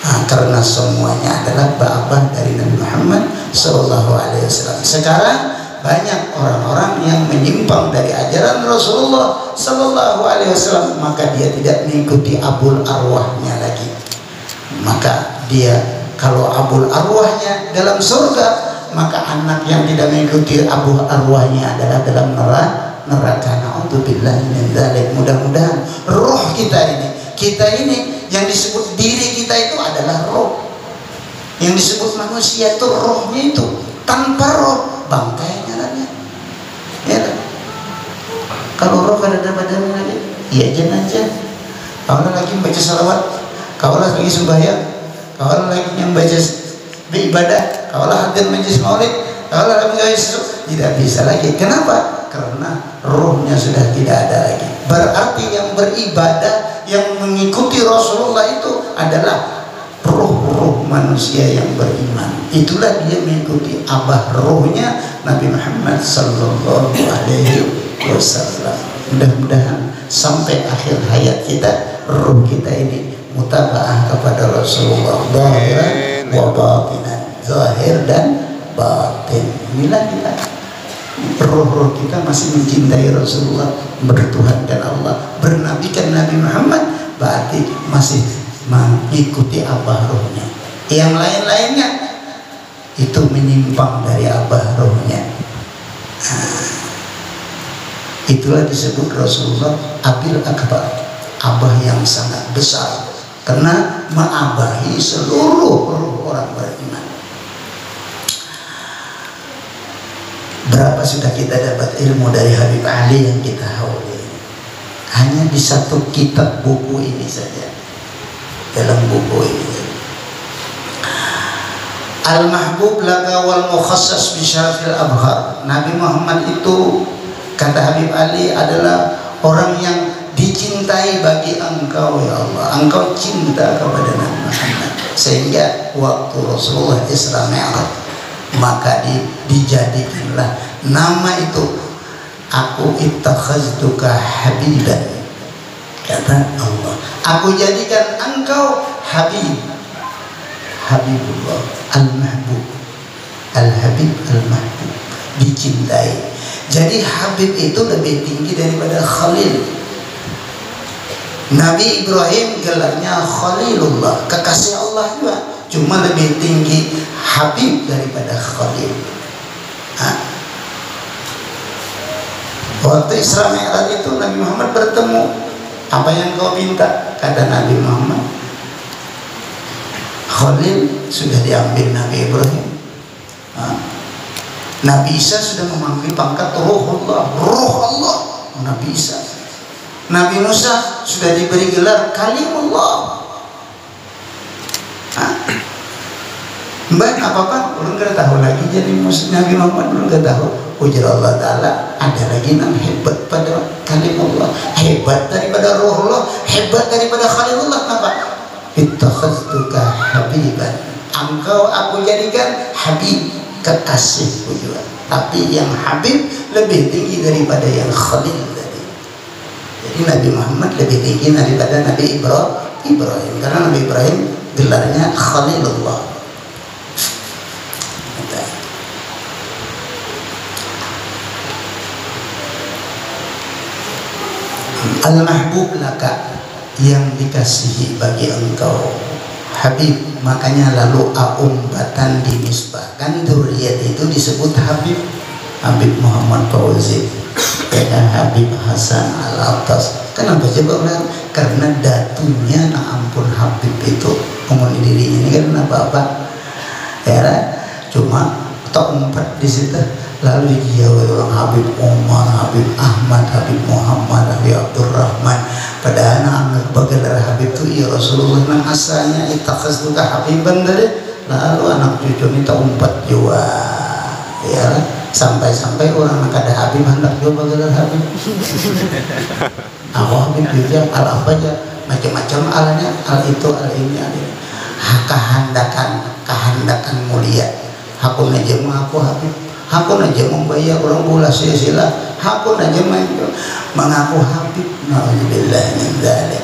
Nah, karena semuanya adalah babah dari Nabi Muhammad SAW. Sekarang banyak orang-orang yang menyimpang dari ajaran Rasulullah SAW, maka dia tidak mengikuti abul arwahnya lagi. Maka dia kalau abul arwahnya dalam surga, maka anak yang tidak mengikuti abul arwahnya adalah dalam neraka. Na'udzubillah min dzalik. Mudah-mudahan roh kita ini yang disebut diri kita itu adalah roh. Yang disebut manusia itu rohnya itu. Tanpa roh, bangkainya lagi. Ya kan? Kalau roh ada badannya lagi, ya jenazah. Kalau lagi baca salawat, kalau lagi sembahyang, kalau lagi yang baca beribadah, kalau hadir majlis maulid, kalau lagi sesuatu, tidak bisa lagi. Kenapa? Karena rohnya sudah tidak ada lagi. Berarti yang beribadah, yang mengikuti Rasulullah itu adalah roh-roh manusia yang beriman. Itulah dia mengikuti abah rohnya Nabi Muhammad sallallahu alaihi wasallam. Mudah-mudahan sampai akhir hayat kita, roh kita ini mutabaah kepada Rasulullah, zahiran wa batinan, zahir dan batin. Inilah kita, roh-roh kita masih mencintai Rasulullah, bertuhankan Allah, bernabikan Nabi Muhammad, berarti masih mengikuti abah rohnya. Yang lain-lainnya itu menyimpang dari abah rohnya. Itulah disebut Rasulullah Abil Akbar, abah yang sangat besar, karena mengabahi seluruh roh orang beriman. Berapa sudah kita dapat ilmu dari Habib Ali yang kita hauli? Hanya di satu kitab buku ini saja. Dalam buku ini, Al-Mahbub Laka wal Mukhassas bi Syarafil Abhar. Nabi Muhammad itu, kata Habib Ali, adalah orang yang dicintai bagi engkau ya Allah. Engkau cinta kepada Nabi Muhammad, sehingga waktu Rasulullah Isra Mi'raj, maka dijadikanlah nama itu aku ittakhaztuka habiban, kata Allah, aku jadikan engkau habib, Habibullah, al-mahbub, al-habib, al-mahbub, dicintai. Jadi habib itu lebih tinggi daripada khalil. Nabi Ibrahim gelarnya Khalilullah, kekasih Allah juga, cuma lebih tinggi habib daripada khalil. Waktu Isra Mi'raj itu Nabi Muhammad bertemu, apa yang kau minta? Kata Nabi Muhammad, Khalil sudah diambil Nabi Ibrahim. Nabi Isa sudah memanggil pangkat Ruhullah, Ruh Allah, Nabi Isa. Nabi Musa sudah diberi gelar Kalimullah. Mbak apa-apa belum kita tahu lagi, jadi Nabi Muhammad belum kita tahu. Ujar Allah Ta'ala, ada lagi yang hebat pada Kalimullah, hebat daripada Ruhullah, hebat daripada Khalilullah. Kenapa? Ittakhaztuka habiban, engkau aku jadikan habib, kekasihku juga. Tapi yang habib lebih tinggi daripada yang khalil tadi. Jadi Nabi Muhammad lebih tinggi daripada Nabi Ibrahim, karena Nabi Ibrahim gelarnya Khalilullah. Al-mahbub laka, yang dikasihi bagi engkau, habib. Makanya lalu umbatan dinisbahkan, dzurriyyat itu disebut habib. Habib Muhammad Fauzi, Habib Hasan Al-Attas. Kenapa coba ulang? Karena datunya, nah ampun, habib itu ngomong dirinya ini kan apa-apa ya, cuma tok umpat di situ. Lalu dijawab orang Habib Umar, Habib Ahmad, Habib Muhammad, Habib Abdurrahman. Padahal anak bagelar Habib itu ya Rasulullah nang asalnya ittakhaztuka habiban dari. Lalu anak cucu ini tak umpat juga ya, sampai-sampai orang nak ada Habib hendak juga bagelar Habib. Aku Habib juga al apa aja, macam-macam alanya, al itu, al ini, al ini. Kehendakan mulia. Aku najam aku Habib, aku aja membayar orang bola sila, aku aja mengaku Habib. Nauzubillah min dzalik.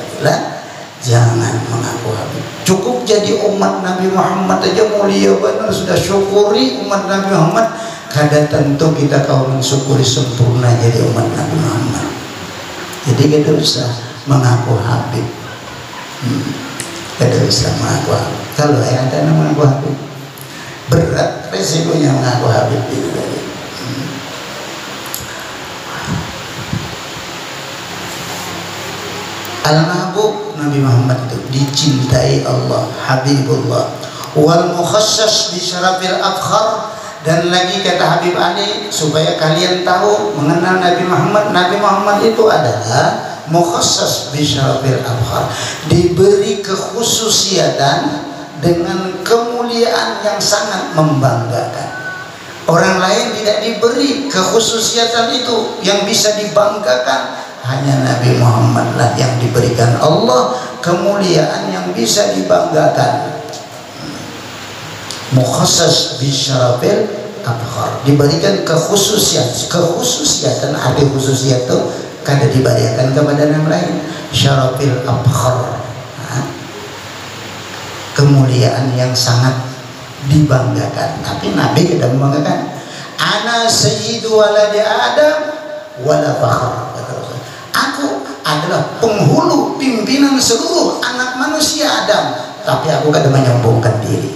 Jangan mengaku Habib. Cukup jadi umat Nabi Muhammad aja mulia benar, sudah syukuri umat Nabi Muhammad. Kada tentu kita kau mensyukuri sempurna jadi umat Nabi Muhammad. Jadi kita usah mengaku Habib. Kita usah mengaku Habib. Kalau yang ada mengaku Habib, berat resikonya mengaku Habib itu tadi. Al-mahbub Nabi Muhammad itu dicintai Allah, Habibullah. Wal mukhassas bi syarafil abkhar, dan lagi kata Habib Ali supaya kalian tahu mengenal Nabi Muhammad. Nabi Muhammad itu adalah mukhassas bi syarafil abkhar, diberi kekhususiatan dengan kemuliaan yang sangat membanggakan. Orang lain tidak diberi kekhususiatan itu yang bisa dibanggakan. Hanya Nabi Muhammad lah yang diberikan Allah kemuliaan yang bisa dibanggakan. Mukhassas bisyarafil abkhar, diberikan kekhususiatan. Arti khususiat itu kada diberikan kepada yang lain. Syarafil abkhar, kemuliaan yang sangat dibanggakan. Tapi Nabi tidak membanggakan. Ana sayyidu waladi Adam wala fakhr. Aku adalah penghulu pimpinan seluruh anak manusia Adam, tapi aku kada menyombongkan diri.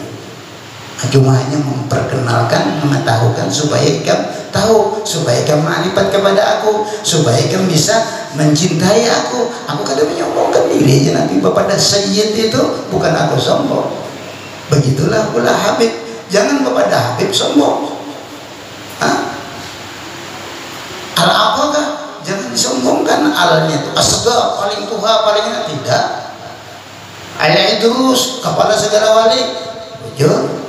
Cuma hanya memperkenalkan, mengetahukan supaya kamu tahu, supaya kamu ma'rifat kepada aku, supaya kamu bisa mencintai aku. Aku kada menyombongkan diri aja. Nabi kepada sayyid itu bukan aku sombong. Begitulah pula Habib. Jangan kepada Habib sombong. Al-apakah? Jangan disombongkan alnya itu. Asga paling tuha paling enak, tidak. Al-Idrus kepala segala wali, jujur.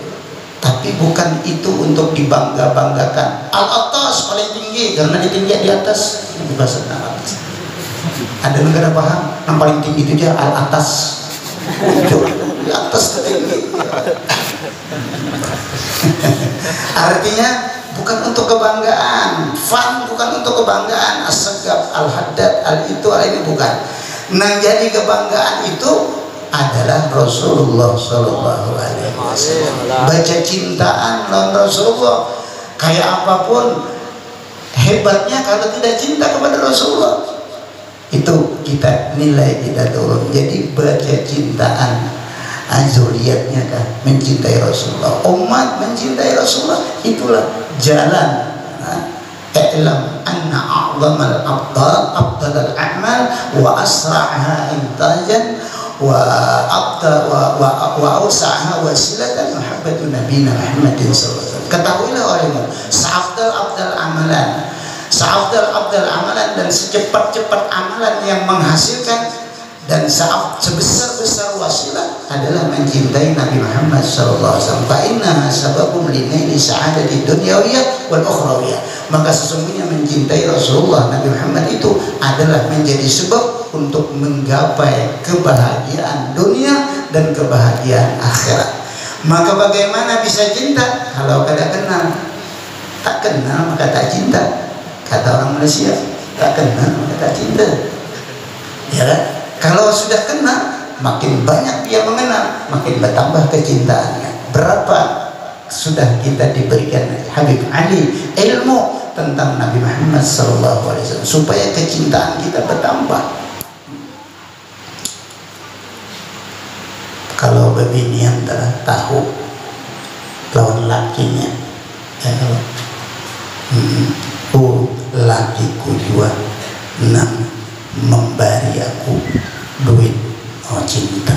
Tapi bukan itu untuk dibangga-banggakan. Al-Atas paling tinggi karena ditinggi di atas. Itu bahasa atas. Ada negara paham? Yang paling tinggi itu dia Al-Atas. Di atas tinggi. Artinya bukan untuk kebanggaan. Fun bukan untuk kebanggaan. As-Sagaf, Al-Haddad, Al-itu, Al-ini bukan. Nah, jadi kebanggaan itu adalah Rasulullah Sallallahu Alaihi Wasallam. Baca cintaan lawan Rasulullah. Kayak apapun hebatnya kalau tidak cinta kepada Rasulullah, itu kita nilai kita turun. Jadi baca cintaan, azuliyatnya kan mencintai Rasulullah, umat mencintai Rasulullah, itulah jalan. I'lam anna a'zamal afdal al-a'mal wa asra'aha intajan wa awsa'aha wasilatan muhabbatu nabiyina Muhammadin sallallahu alaihi wasallam. Ketahuilah olehmu, seafdal amalan dan secepat-cepat amalan yang menghasilkan dan sebesar-besar wasilah adalah mencintai Nabi Muhammad sallallahu alaihi wasallam. Fa inna sababum linaili sa'adati dunyawiyah wal ukhrawiyah. Maka sesungguhnya mencintai Rasulullah Nabi Muhammad itu adalah menjadi sebab untuk menggapai kebahagiaan dunia dan kebahagiaan akhirat. Maka bagaimana bisa cinta kalau tidak kenal? Tak kenal maka tak cinta. Kata orang Malaysia, tak kenal maka tak cinta. Ya kan? Kalau sudah kenal, makin banyak dia mengenal, makin bertambah kecintaannya. Berapa sudah kita diberikan Habib Ali ilmu tentang Nabi Muhammad SAW supaya kecintaan kita bertambah. Kalau bebinian telah tahu lawan lakinya, ya kalau lakiku juga memberi aku duit, cinta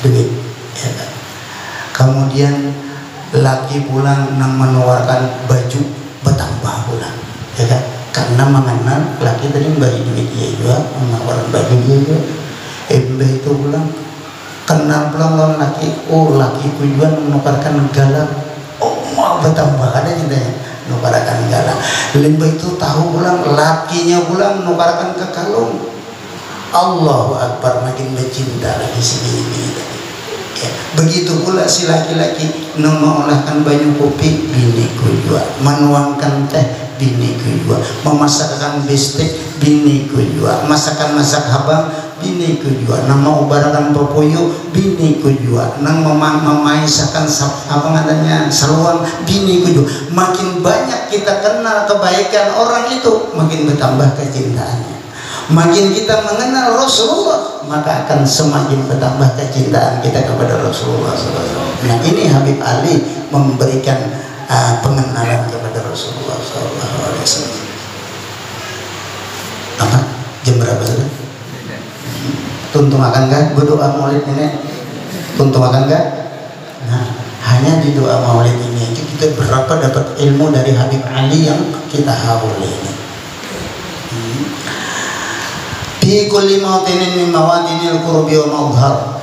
duit, ya kan? Kemudian laki pulang mengeluarkan baju bertambah pulang, ya kan? Karena mengenal laki tadi memberi duit dia juga, mengeluarkan baju dia juga. Itu pulang kenal pulang lawan laki, lakiku juga menukarkan galang, mau bertambah, ada cintanya menukarkan galang. Limbah itu tahu pulang lakinya pulang menukarkan ke kalung. Allahu Akbar, makin mencinta lagi segini-gini tadi. Ya. Begitu pula si laki-laki mengolahkan banyu kopi, biniku juga, menuangkan teh, biniku juga, memasakkan bistik, biniku juga, masak habang, biniku juga, nang mau barakan papuyu, biniku juga, nang memaisakan apa namanya saluang, biniku juga. Makin banyak kita kenal kebaikan orang itu, makin bertambah kecintaannya. Makin kita mengenal Rasulullah, maka akan semakin bertambah kecintaan kita kepada Rasulullah SAW. Nah, ini Habib Ali memberikan pengenalan kepada Rasulullah SAW. Apa? Jam berapa sudah? Tuntung akankah berdoa maulid ini? Tuntung akankah? Nah, hanya di doa maulid ini aja kita berapa dapat ilmu dari Habib Ali yang kita hauli ini. Fi kulli mawtinin min mawadinil qurbi wa mawdhar.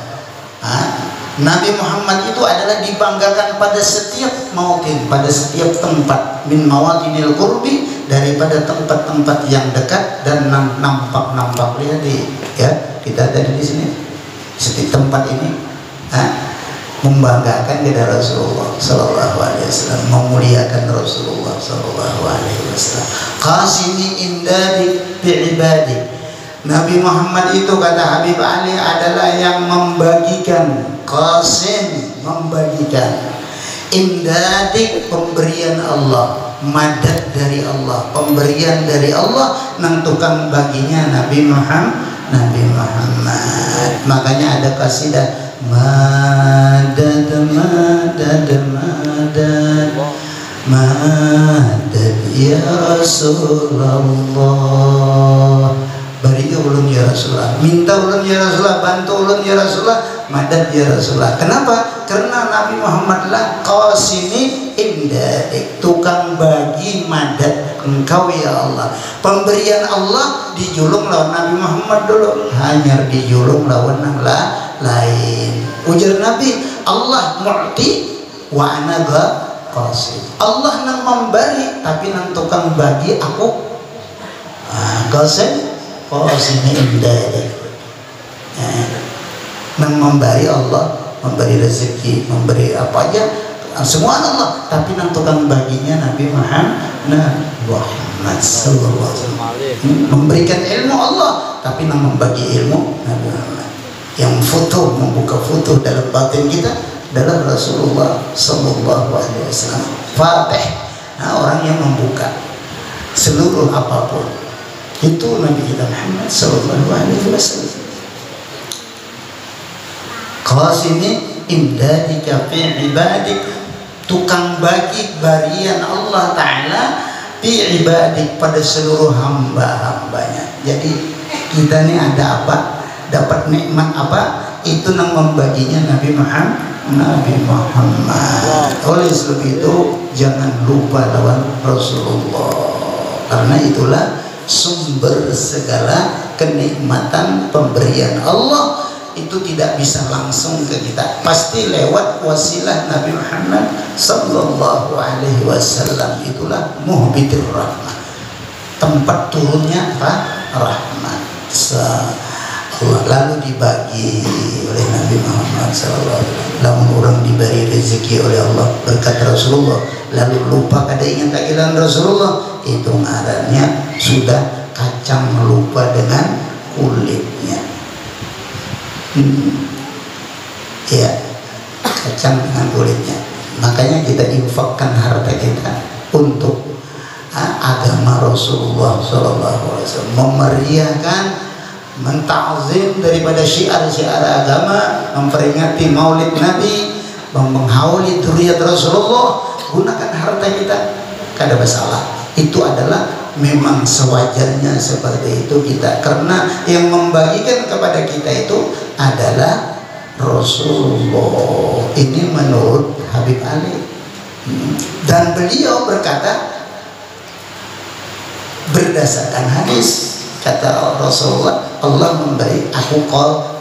Nabi Muhammad itu adalah dibanggakan pada setiap mautin, pada setiap tempat, min mawadinil qurbi, daripada tempat-tempat yang dekat dan nampak-nampak. Lihat ya, kita ada di sini. Setiap tempat ini membanggakan kepada Rasulullah sallallahu alaihi wasallam, memuliakan Rasulullah sallallahu alaihi wasallam. Qasimi imdadi bi ibadi. Nabi Muhammad itu, kata Habib Ali, adalah yang membagikan, qasim, membagikan, imdadik, pemberian Allah, madad dari Allah, pemberian dari Allah, nang tukang baginya Nabi Muhammad. Makanya ada qasidah, madad madad madad madad ya Rasulullah. Barinya ulun ya Rasulullah, minta ulun ya Rasulullah, bantu ulun ya Rasulullah, madad ya Rasulullah. Kenapa? Karena Nabi Muhammad lah qasimi imdadik, tukang bagi madad engkau ya Allah. Pemberian Allah dijulung lawan Nabi Muhammad dulu, hanya dijulung lawan yang lain. Ujar Nabi, Allah mu'ti wa ana qasim. Allah nang memberi tapi nang tukang bagi aku qasim. Qasim imdadik, nang memberi Allah, memberi rezeki, memberi apa aja, semua Allah, tapi nang tukang baginya Nabi Muhammad sallallahu alaihi wasallam. Memberikan ilmu Allah, tapi nang membagi ilmu Nabi Muhammad. Yang foto, membuka foto dalam batin kita adalah Rasulullah sallallahu alaihi wasallam. Fatih, orang yang membuka seluruh apapun itu Nabi kita Muhammad sallallahu alaihi wasallam. Qasimi imdadika fi ibadik, tukang bagi barian Allah Ta'ala fi ibadik, pada seluruh hamba-hambanya. Jadi kita ini ada apa, dapat nikmat apa, itu yang membaginya Nabi Muhammad. Oleh sebab itu jangan lupa lawan Rasulullah, karena itulah sumber segala kenikmatan pemberian Allah. Itu tidak bisa langsung ke kita, pasti lewat wasilah Nabi Muhammad sallallahu alaihi wasallam. Itulah muhbitir rahmah, tempat turunnya rahmat. Lalu dibagi oleh Nabi Muhammad sallallahu alaihi wasallam. Lamun orang diberi rezeki oleh Allah berkat Rasulullah, lalu lupa kada ingat takdiran Rasulullah, itu ngarannya sudah kacang lupa dengan kulitnya. Ya, kacang dengan kulitnya. Makanya kita infakkan harta kita untuk agama Rasulullah SAW, memeriahkan, menta'zim daripada syiar-syiar agama, memperingati maulid Nabi, menghauli dzurriyyat Rasulullah. Gunakan harta kita, kada masalah. Itu adalah memang sewajarnya seperti itu kita, karena yang membagikan kepada kita itu adalah Rasulullah. Ini menurut Habib Ali, dan beliau berkata berdasarkan hadis, kata Rasulullah, Allah memberi aku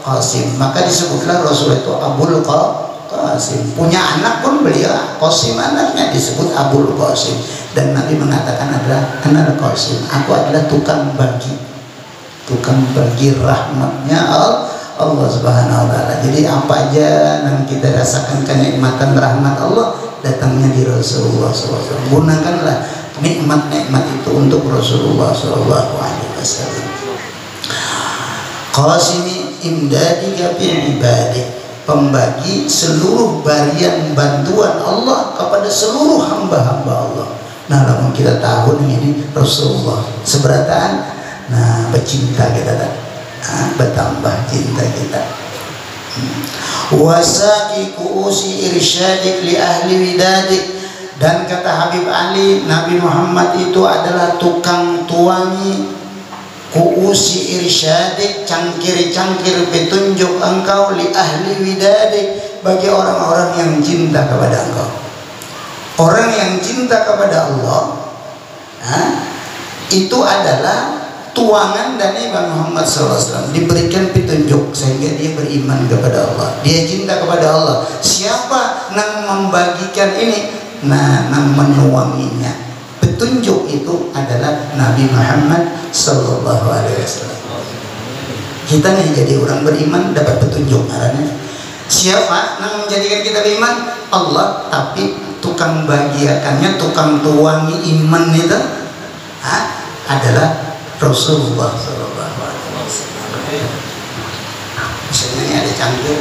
Qasim, maka disebutlah Rasulullah itu Abul Qasim. Punya anak pun beliau Qasim, anaknya disebut Abul Qasim. Dan Nabi mengatakan adalah anak Qasim, aku adalah tukang bagi rahmatnya Allah Subhanahu wa Ta'ala. Jadi apa aja yang kita rasakan kenikmatan rahmat Allah, datangnya di Rasulullah SAW. Gunakanlah nikmat-nikmat itu untuk Rasulullah SAW. Qasimi imdadika fi ibadik, pembagi seluruh barian bantuan Allah kepada seluruh hamba-hamba Allah. Nah, namun kita tahu ini Rasulullah seberataan, nah bercinta kita tak, bertambah cinta kita. Wasaki kuusi irsyadik li ahli widadik, dan kata Habib Ali, Nabi Muhammad itu adalah tukang tuangi kuusi irsyadik, cangkir-cangkir petunjuk engkau, li ahli widadik, bagi orang-orang yang cinta kepada engkau. Orang yang cinta kepada Allah, itu adalah tuangan dari Nabi Muhammad SAW, diberikan petunjuk sehingga dia beriman kepada Allah, dia cinta kepada Allah. Siapa yang membagikan ini? Nah, yang menuanginya, petunjuk itu adalah Nabi Muhammad SAW. Kita nih jadi orang beriman dapat petunjuk caranya. Siapa yang menjadikan kita beriman? Allah, tapi tukang bagiakannya, tukang tuangi iman itu adalah Rasulullah SAW. Misalnya ini ada cangkir,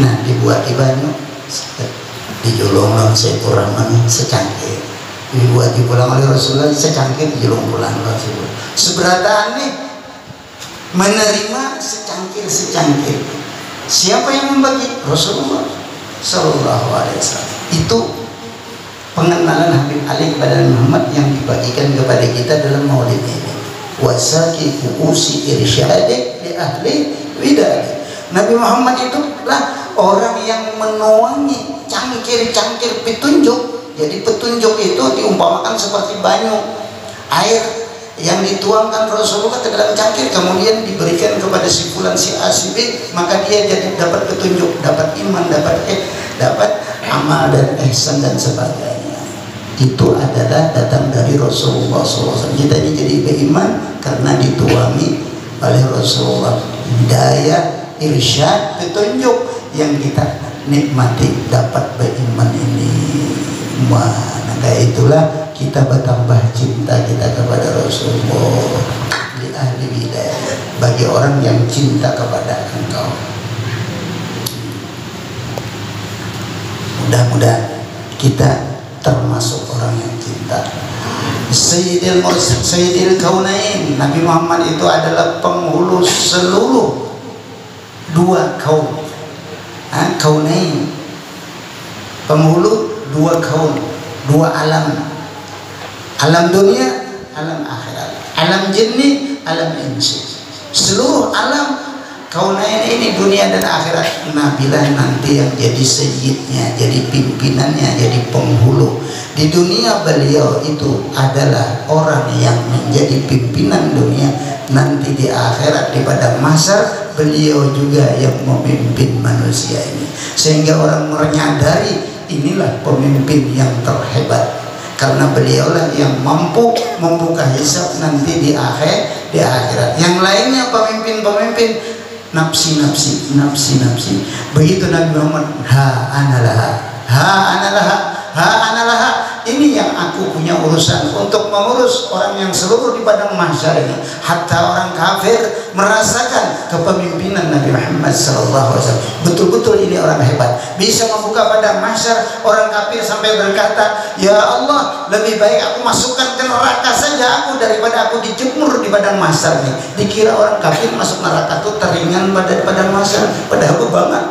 nah dibuat di banyu, dijulung lah seekor raman secangkir, dibuat dipulang oleh Rasulullah secangkir, dijulung pulang lah seberataan nih menerima secangkir. Siapa yang membagi? Rasulullah Sallallahu Alaihi Wasallam. Itu pengenalan Habib Ali kepada Muhammad yang dibagikan kepada kita dalam maulid ini. Wasaki kuusi irsyadik li ahli widadik. Nabi Muhammad itulah orang yang menuangi cangkir-cangkir petunjuk. Jadi petunjuk itu diumpamakan seperti banyu, air yang dituangkan Rasulullah ke dalam cangkir, kemudian diberikan kepada si fulan, si A, si B, maka dia jadi dapat petunjuk, dapat iman, dapat amal dan ihsan dan sebagainya. Itu adalah datang dari Rasulullah SAW. Kita ini jadi beriman karena dituangi oleh Rasulullah, hidayah, irsyad, petunjuk yang kita nikmati dapat beriman ini. Maka itulah kita bertambah cinta kita kepada Rasulullah, di ahli hidayah, bagi orang yang cinta kepada engkau. Mudah-mudahan kita termasuk orang yang cinta. Sayyidil Kaunain, Nabi Muhammad itu adalah penghulu seluruh dua kaum. Kaunain, penghulu dua kaum, dua alam. Alam dunia, alam akhirat. Alam jinni, alam insi. Seluruh alam Kaunain ini, dunia dan akhirat, Nabilah nanti yang jadi sayyidnya, jadi pimpinannya, jadi penghulu. Di dunia beliau itu adalah orang yang menjadi pimpinan dunia. Nanti di akhirat, di padang mahsyar, beliau juga yang memimpin manusia ini. Sehingga orang menyadari inilah pemimpin yang terhebat, karena beliaulah yang mampu membuka hisab nanti di akhirat. Yang lainnya pemimpin-pemimpin nafsi. Begitu Nabi Muhammad, ha analaha, ini yang aku punya urusan untuk mengurus orang yang seluruh di padang mahsyar ini. Hatta orang kafir merasakan kepemimpinan Nabi Muhammad SAW. Betul-betul ini orang hebat, bisa membuka padang mahsyar. Orang kafir sampai berkata, ya Allah, lebih baik aku masukkan ke neraka saja aku daripada aku dijemur di padang mahsyar ini. Dikira orang kafir masuk neraka itu teringan pada padang mahsyar, padahal banget.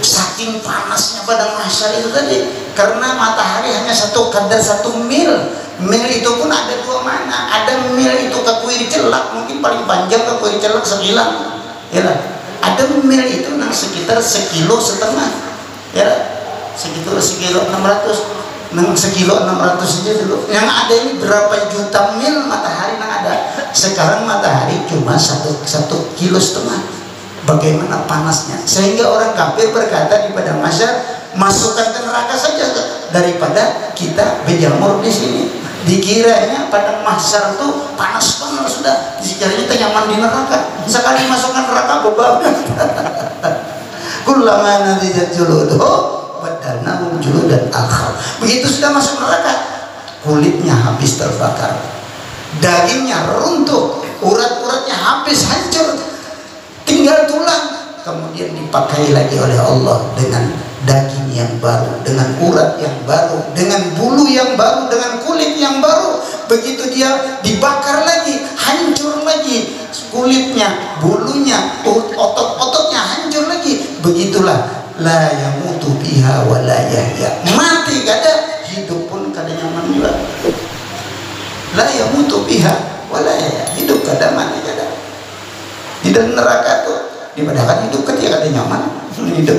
Saking panasnya padang mahsyar itu tadi, karena matahari hanya kadar 1 mil. Mil itu pun ada dua makna. Ada mil itu ke kuiri celak, mungkin paling panjang ke kuiri celak 9, ya lah. Ada mil itu sekitar 1,5 kilo, ya lah. Sekitar 1,6 kilo 600 saja dulu. Yang ada ini berapa juta mil matahari yang ada. Sekarang matahari cuma 1,5 kilo. Bagaimana panasnya, sehingga orang kafir berkata di padang mahsyar, masukkan ke neraka saja daripada kita berjamur di sini. Dikiranya padang mahsyar itu panas banget sudah, dikiranya kita nyaman di neraka. Sekali masukkan neraka beban. Kullama nadijat juluduhu badalnahum juludan akhar. Begitu sudah masuk neraka, kulitnya habis terbakar, dagingnya runtuh, urat-uratnya habis hancur, tinggal tulang. Kemudian dipakai lagi oleh Allah dengan daging yang baru, dengan urat yang baru, dengan bulu yang baru, dengan kulit yang baru. Begitu dia dibakar lagi, hancur lagi kulitnya, bulunya, otot-ototnya hancur lagi. Begitulah, la yamutu biha wa la yahya. Mati kada, hidup pun kada nyaman juga. La yamutu biha wa la yahya, hidup kada, mati kada. Di dalam neraka tuh, padahal hidup kan dia kada nyaman, hidup,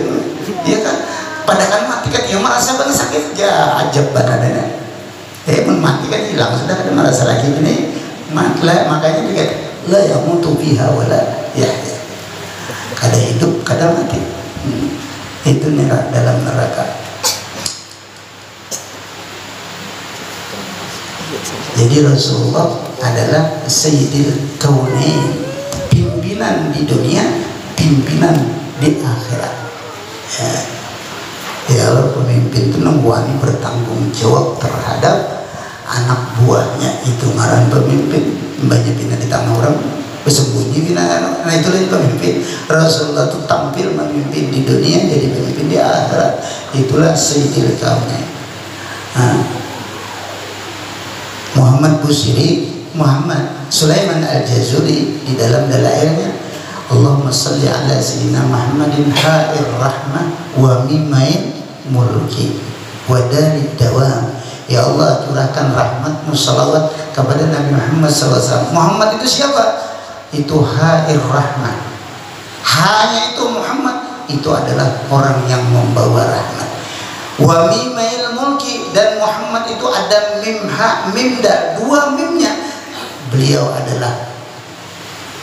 iya kan? Padahal mati kan dia merasa banget sakit, ya ajab banget. Pun mati kan hilang sudah, kada merasa lagi ini. Makanya dia kata, la yamutu biha wa la yahya. Kada hidup, kada mati. Itu dalam neraka. Jadi Rasulullah adalah Sayyidil Kaunain, pimpinan di dunia, pimpinan di akhirat. Ya Allah, pemimpin itu nungguani bertanggung jawab terhadap anak buahnya. Itu ngaran pemimpin. Banyak pindah di tangan orang, bersembunyi pindah. Nah itulah pemimpin. Rasulullah itu tampil memimpin di dunia, jadi pemimpin di akhirat. Itulah Sayyidil Kaunain. Muhammad Busiri, Muhammad Sulaiman Al-Jazuli di dalam dalailnya, Allahumma salli ala sayyidina Muhammadin ha'ir rahmah wa mimain mulki wa dalid dawam. Ya Allah, curahkan rahmatmu, salawat kepada Nabi Muhammad SAW. Muhammad itu siapa? Itu ha'ir rahmah. Hanya itu Muhammad, itu adalah orang yang membawa rahmat. Wa mimail mulki, dan Muhammad itu ada mim ha mim da, dua mimnya. Beliau adalah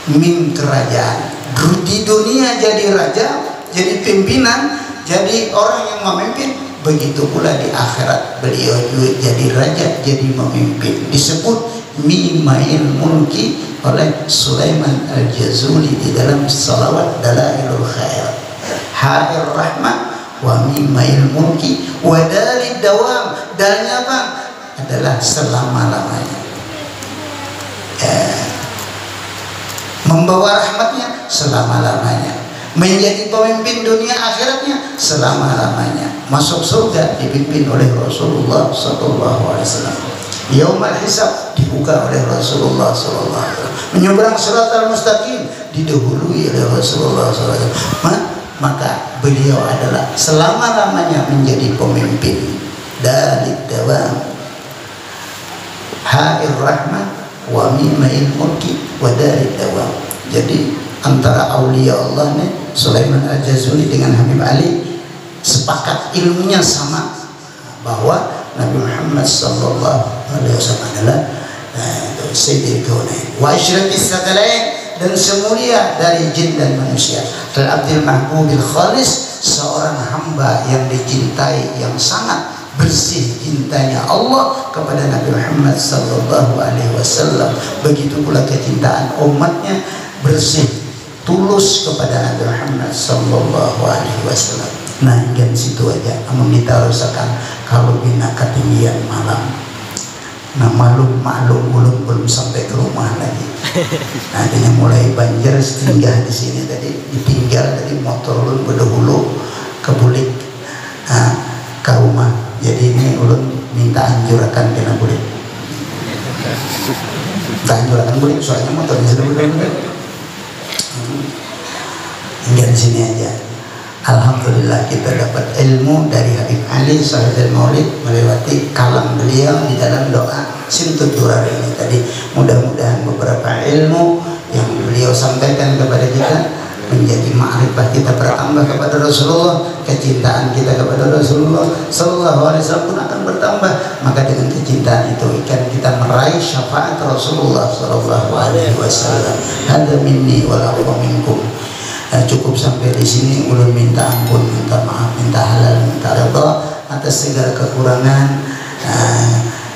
mim kerajaan. Di dunia jadi raja, jadi pimpinan, jadi orang yang memimpin. Begitu pula di akhirat beliau juga jadi raja, jadi memimpin. Disebut mimail mulki oleh Sulaiman Al-Jazuli di dalam salawat Dalailul Khair. ha'ir rahmah wa mimail mulki wa dalid dawam. Dalnya apa? Adalah selama-lamanya. Membawa rahmatnya selama-lamanya, menjadi pemimpin dunia akhiratnya selama-lamanya, masuk surga dipimpin oleh Rasulullah SAW. Yaumul hisab dibuka oleh Rasulullah SAW. Menyeberang Shiratal Mustaqim didahului oleh Rasulullah SAW. Maka beliau adalah selama-lamanya menjadi pemimpin dari dawam, ha'ir rahmah wa mimail mulki wa dari dawam. Jadi antara aulia Allah nih Sulaiman Al-Jazuli dengan Habib Ali sepakat ilmunya sama, bahwa Nabi Muhammad sallallahu alaihi wasallam adalah sayyidul kaunain wa asyrafis sakalain, dan semulia dari jin dan manusia. Al-Abdul Mahbubil Khalis, seorang hamba yang dicintai, yang sangat bersih cintanya Allah kepada Nabi Muhammad sallallahu alaihi wasallam. Begitu pula kecintaan umatnya bersih, tulus kepada Nabi Muhammad sallallahu alaihi wasallam. Nah, hingga situ aja. Amun kita rasakan kalau bina ketinggian malam. Nah, maklum belum sampai ke rumah lagi. Nah, adanya mulai banjir singgah di sini tadi, ditinggal tadi motor ulun berdahulu ke bulik ke rumah. Jadi ini ulun minta anjurakan kena bulik. Minta anjurakan bulik soalnya motornya sudah benar-benar. Hingga di sini aja. Alhamdulillah kita dapat ilmu dari Habib Ali Sahibul Maulid melewati kalam beliau di dalam doa Simtud Durar ini tadi. Mudah-mudahan beberapa ilmu yang beliau sampaikan kepada kita menjadi ma'rifah kita bertambah kepada Rasulullah, kecintaan kita kepada Rasulullah sallallahu alaihi wasallam pun akan bertambah. Maka dengan kecintaan itu ikan kita meraih syafaat Rasulullah sallallahu alaihi wasallam. Hada minni wal afwa minkum. Cukup sampai di sini. Ulun minta ampun, minta maaf, minta halal, minta redha atas segala kekurangan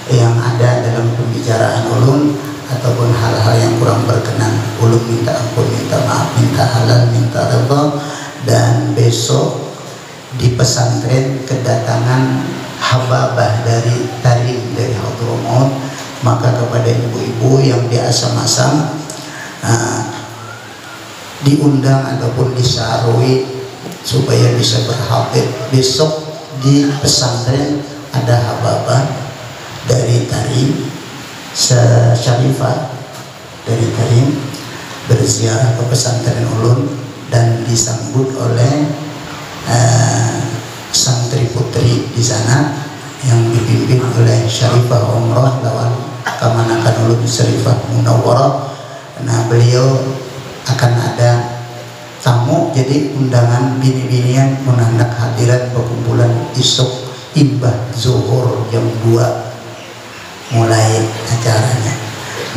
yang ada dalam pembicaraan ulun ataupun hal-hal yang kurang berkenan. Ulun minta ampun, minta maaf, minta halal, minta redha. Dan besok di pesantren kedatangan hababah dari Tarim, dari Hadramaut. Maka kepada ibu-ibu yang di asam-asam diundang ataupun disaruhi supaya bisa berhadir. Besok di pesantren ada hababah dari Tarim, Syarifah dari Tarim berziarah ke pesantren ulun dan disambut oleh santri putri di sana yang dipimpin oleh Syarifah Umrah lawan Kamanakan ulun Syarifah Munawwarah. Nah, beliau akan ada tamu, jadi undangan bini-binian menandak hadiran perkumpulan isuk imbah zuhur jam 2 mulai acaranya.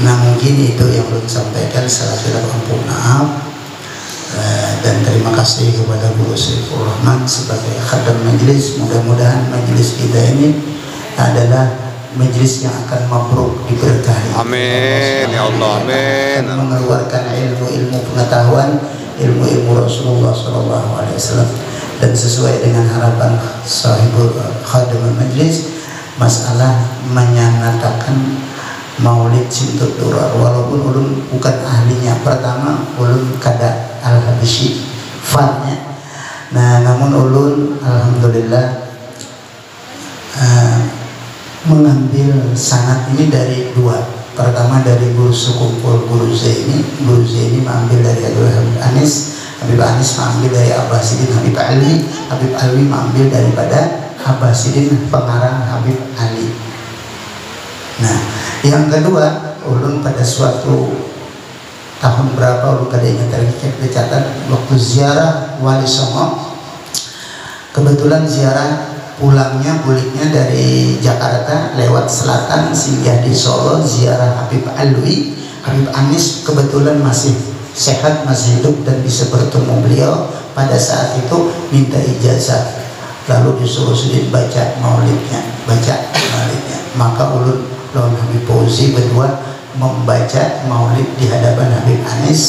Nah, mungkin itu yang belum sampaikan. Salah ampun maaf dan terima kasih kepada Guru Saiful Rahman sebagai khadam majlis. Mudah-mudahan majlis kita ini adalah majlis yang akan mabruk, diberkahi. Amin ya Allah, amin. Akan mengeluarkan ilmu-ilmu pengetahuan, ilmu-ilmu Rasulullah SAW. Dan sesuai dengan harapan sahibul khadimul majlis, masalah menyatakan maulid Simtud Durar, walaupun ulun bukan ahlinya. Pertama ulun kada al-habisyi fannya. Nah, namun ulun alhamdulillah mengambil sanad ini dari dua. Pertama dari guru sekumpul Guru Zaini. Guru Zaini mengambil dari Habib Anis. Habib Anis mengambil dari Abbasidin Habib Ali. Habib Ali mengambil daripada Abbasidin pengarang Habib Ali. Nah, yang kedua, ulun pada suatu tahun berapa ulun kada ingat tercatat waktu ziarah Wali Songo. Kebetulan ziarah pulangnya buliknya dari Jakarta lewat selatan singgah di Solo, ziarah Habib Alwi. Habib Anis kebetulan masih sehat, masih hidup dan bisa bertemu beliau. Pada saat itu minta ijazah, lalu disuruh Sudin baca maulidnya. Maka ulun lawan Habib Fauzi berdua membaca maulid di hadapan Habib Anis.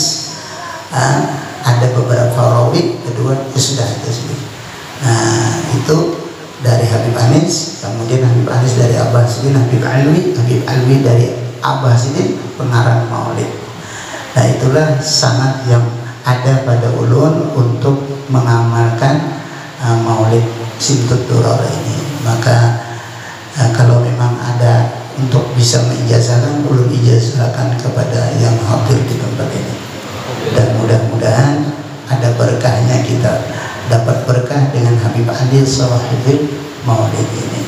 ada beberapa rawi, kedua ya sudah itu sendiri. Nah itu dari Habib Anis, kemudian Habib Anis dari Abah Sidin, Habib Alwi dari Abah Sidin pengarang maulid. Nah itulah sangat yang ada pada ulun untuk mengamalkan maulid Simtud Duror ini. Maka kalau memang ada untuk bisa mengijazahkan, ulun ijazahkan kepada yang hadir di tempat ini. Dan mudah-mudahan ada berkahnya, kita dapat berkah dengan Habib Adil Sawahidil maulid ini.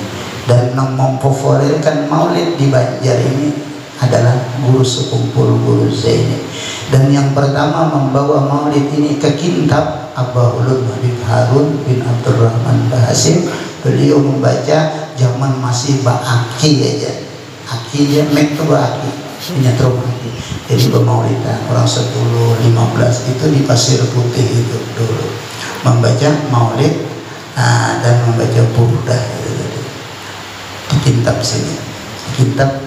Dan yang mempopulerkan maulid di Banjar ini adalah guru sekumpul guru Zaini. Dan yang pertama membawa maulid ini ke Kintab Abah Ulun Habib Harun bin Abdurrahman Bahasim. Beliau membaca zaman masih Ba'aki aja, Aki dia Mektuba Aki, penyetrum Aki. Jadi pemaulidan orang 10-15 itu di Pasir Putih itu dulu membaca maulid dan membaca burdah itu tadi di Kintab sini. Kintab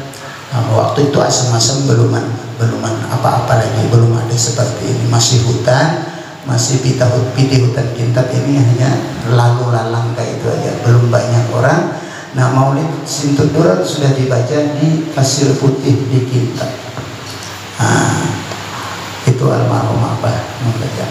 waktu itu asam-asam belum apa-apa lagi, belum ada seperti ini, masih hutan, masih piti hutan Kintab ini hanya lalu lalang kayak itu aja, belum banyak orang. Nah maulid Simtud Duror sudah dibaca di Pasir Putih di Kintab. Itu almarhum Abah membaca.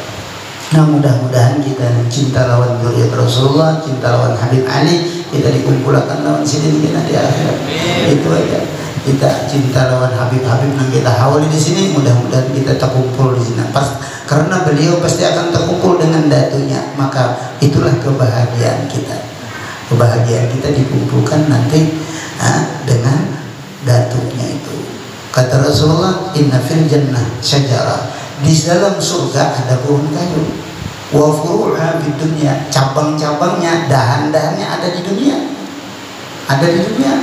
Nah mudah-mudahan kita cinta lawan zuriat Rasulullah, cinta lawan Habib Ali, kita dikumpulkan lawan sini kita di akhirat. Itu aja. Kita cinta lawan Habib-Habib yang kita hawali di sini, mudah-mudahan kita terkumpul di sini. Karena beliau pasti akan terkumpul dengan datunya, maka itulah kebahagiaan kita. Kebahagiaan kita dikumpulkan nanti dengan datunya itu. Kata Rasulullah, inna fil jannah syajarah, di dalam surga ada pohon kayu. Wa furu'ha fid dunya, cabang-cabangnya, dahan-dahannya ada di dunia. Ada di dunia.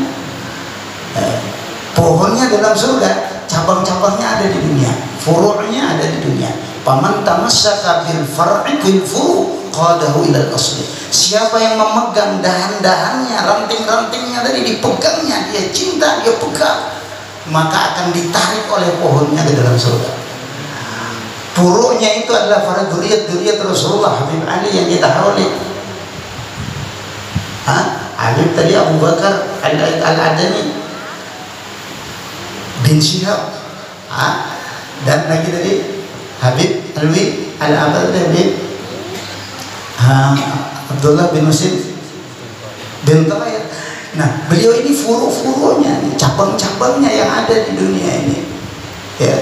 Pohonnya dalam surga, cabang-cabangnya ada di dunia, furu'nya ada di dunia. Paman tamassaka bil far'i bil furu' qadahu ilal asli. Siapa yang memegang dahan-dahannya, ranting-rantingnya tadi dipegangnya, dia cinta, dia pegang, maka akan ditarik oleh pohonnya ke dalam surga. Furu'nya itu adalah para dzurriyyat Rasulullah Habib Ali yang kita hawali. Habib tadi Abu Bakar Al-Adani bin Syihab, dan lagi tadi Habib Alwi Al-Abad Habib Abdullah bin Musim bin Tayyib. Nah beliau ini furu-furunya, cabang-cabangnya yang ada di dunia ini ya.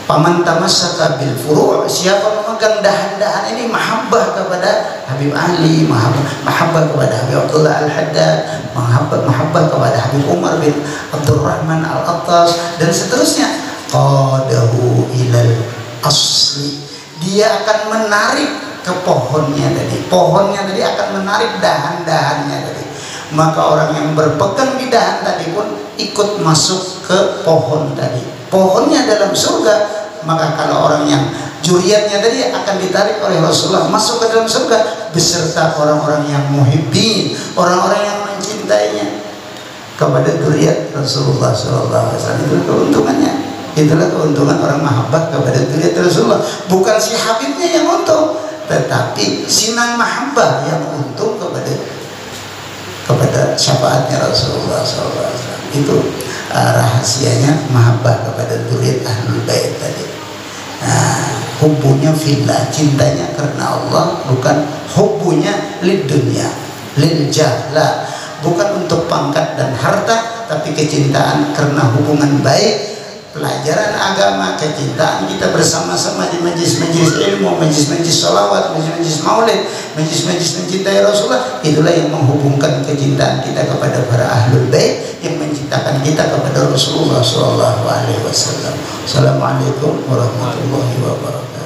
Paman tamassaka bil furu', siapa memegang dahan-dahan ini, mahabbah kepada Habib Ali, mahabbah kepada Habib Abdullah Al-Haddad, mahabbah kepada Habib Umar bin Abdurrahman Al-Attas, dan seterusnya. Qadahu ilal asli, dia akan menarik ke pohonnya tadi akan menarik dahan-dahannya tadi. Maka orang yang berpegang di dahan tadi pun ikut masuk ke pohon tadi. Pohonnya dalam surga, maka kalau orang yang juriatnya tadi akan ditarik oleh Rasulullah masuk ke dalam surga beserta orang-orang yang muhibbin, orang-orang yang mencintainya kepada juriat Rasulullah SAW. Itu keuntungannya. Itulah keuntungan orang mahabbah kepada juriat Rasulullah. Bukan si Habibnya yang untung, tetapi sinan mahabbah yang untung kepada syafaatnya Rasulullah SAW. Itu rahasianya mahabbah kepada dzurriyyat Ahlul Bait tadi. Hubbunya fillah, cintanya karena Allah, bukan hubbunya lid dunya, lil jahla, bukan untuk pangkat dan harta, tapi kecintaan karena hubungan baik, pelajaran agama, kecintaan kita bersama-sama di majlis-majlis ilmu, majlis-majlis sholawat, majlis-majlis maulid, majlis-majlis mencintai Rasulullah. Itulah yang menghubungkan kecintaan kita kepada para Ahlul Bait, yang menciptakan kita kepada Rasulullah SAW. Assalamualaikum warahmatullahi wabarakatuh.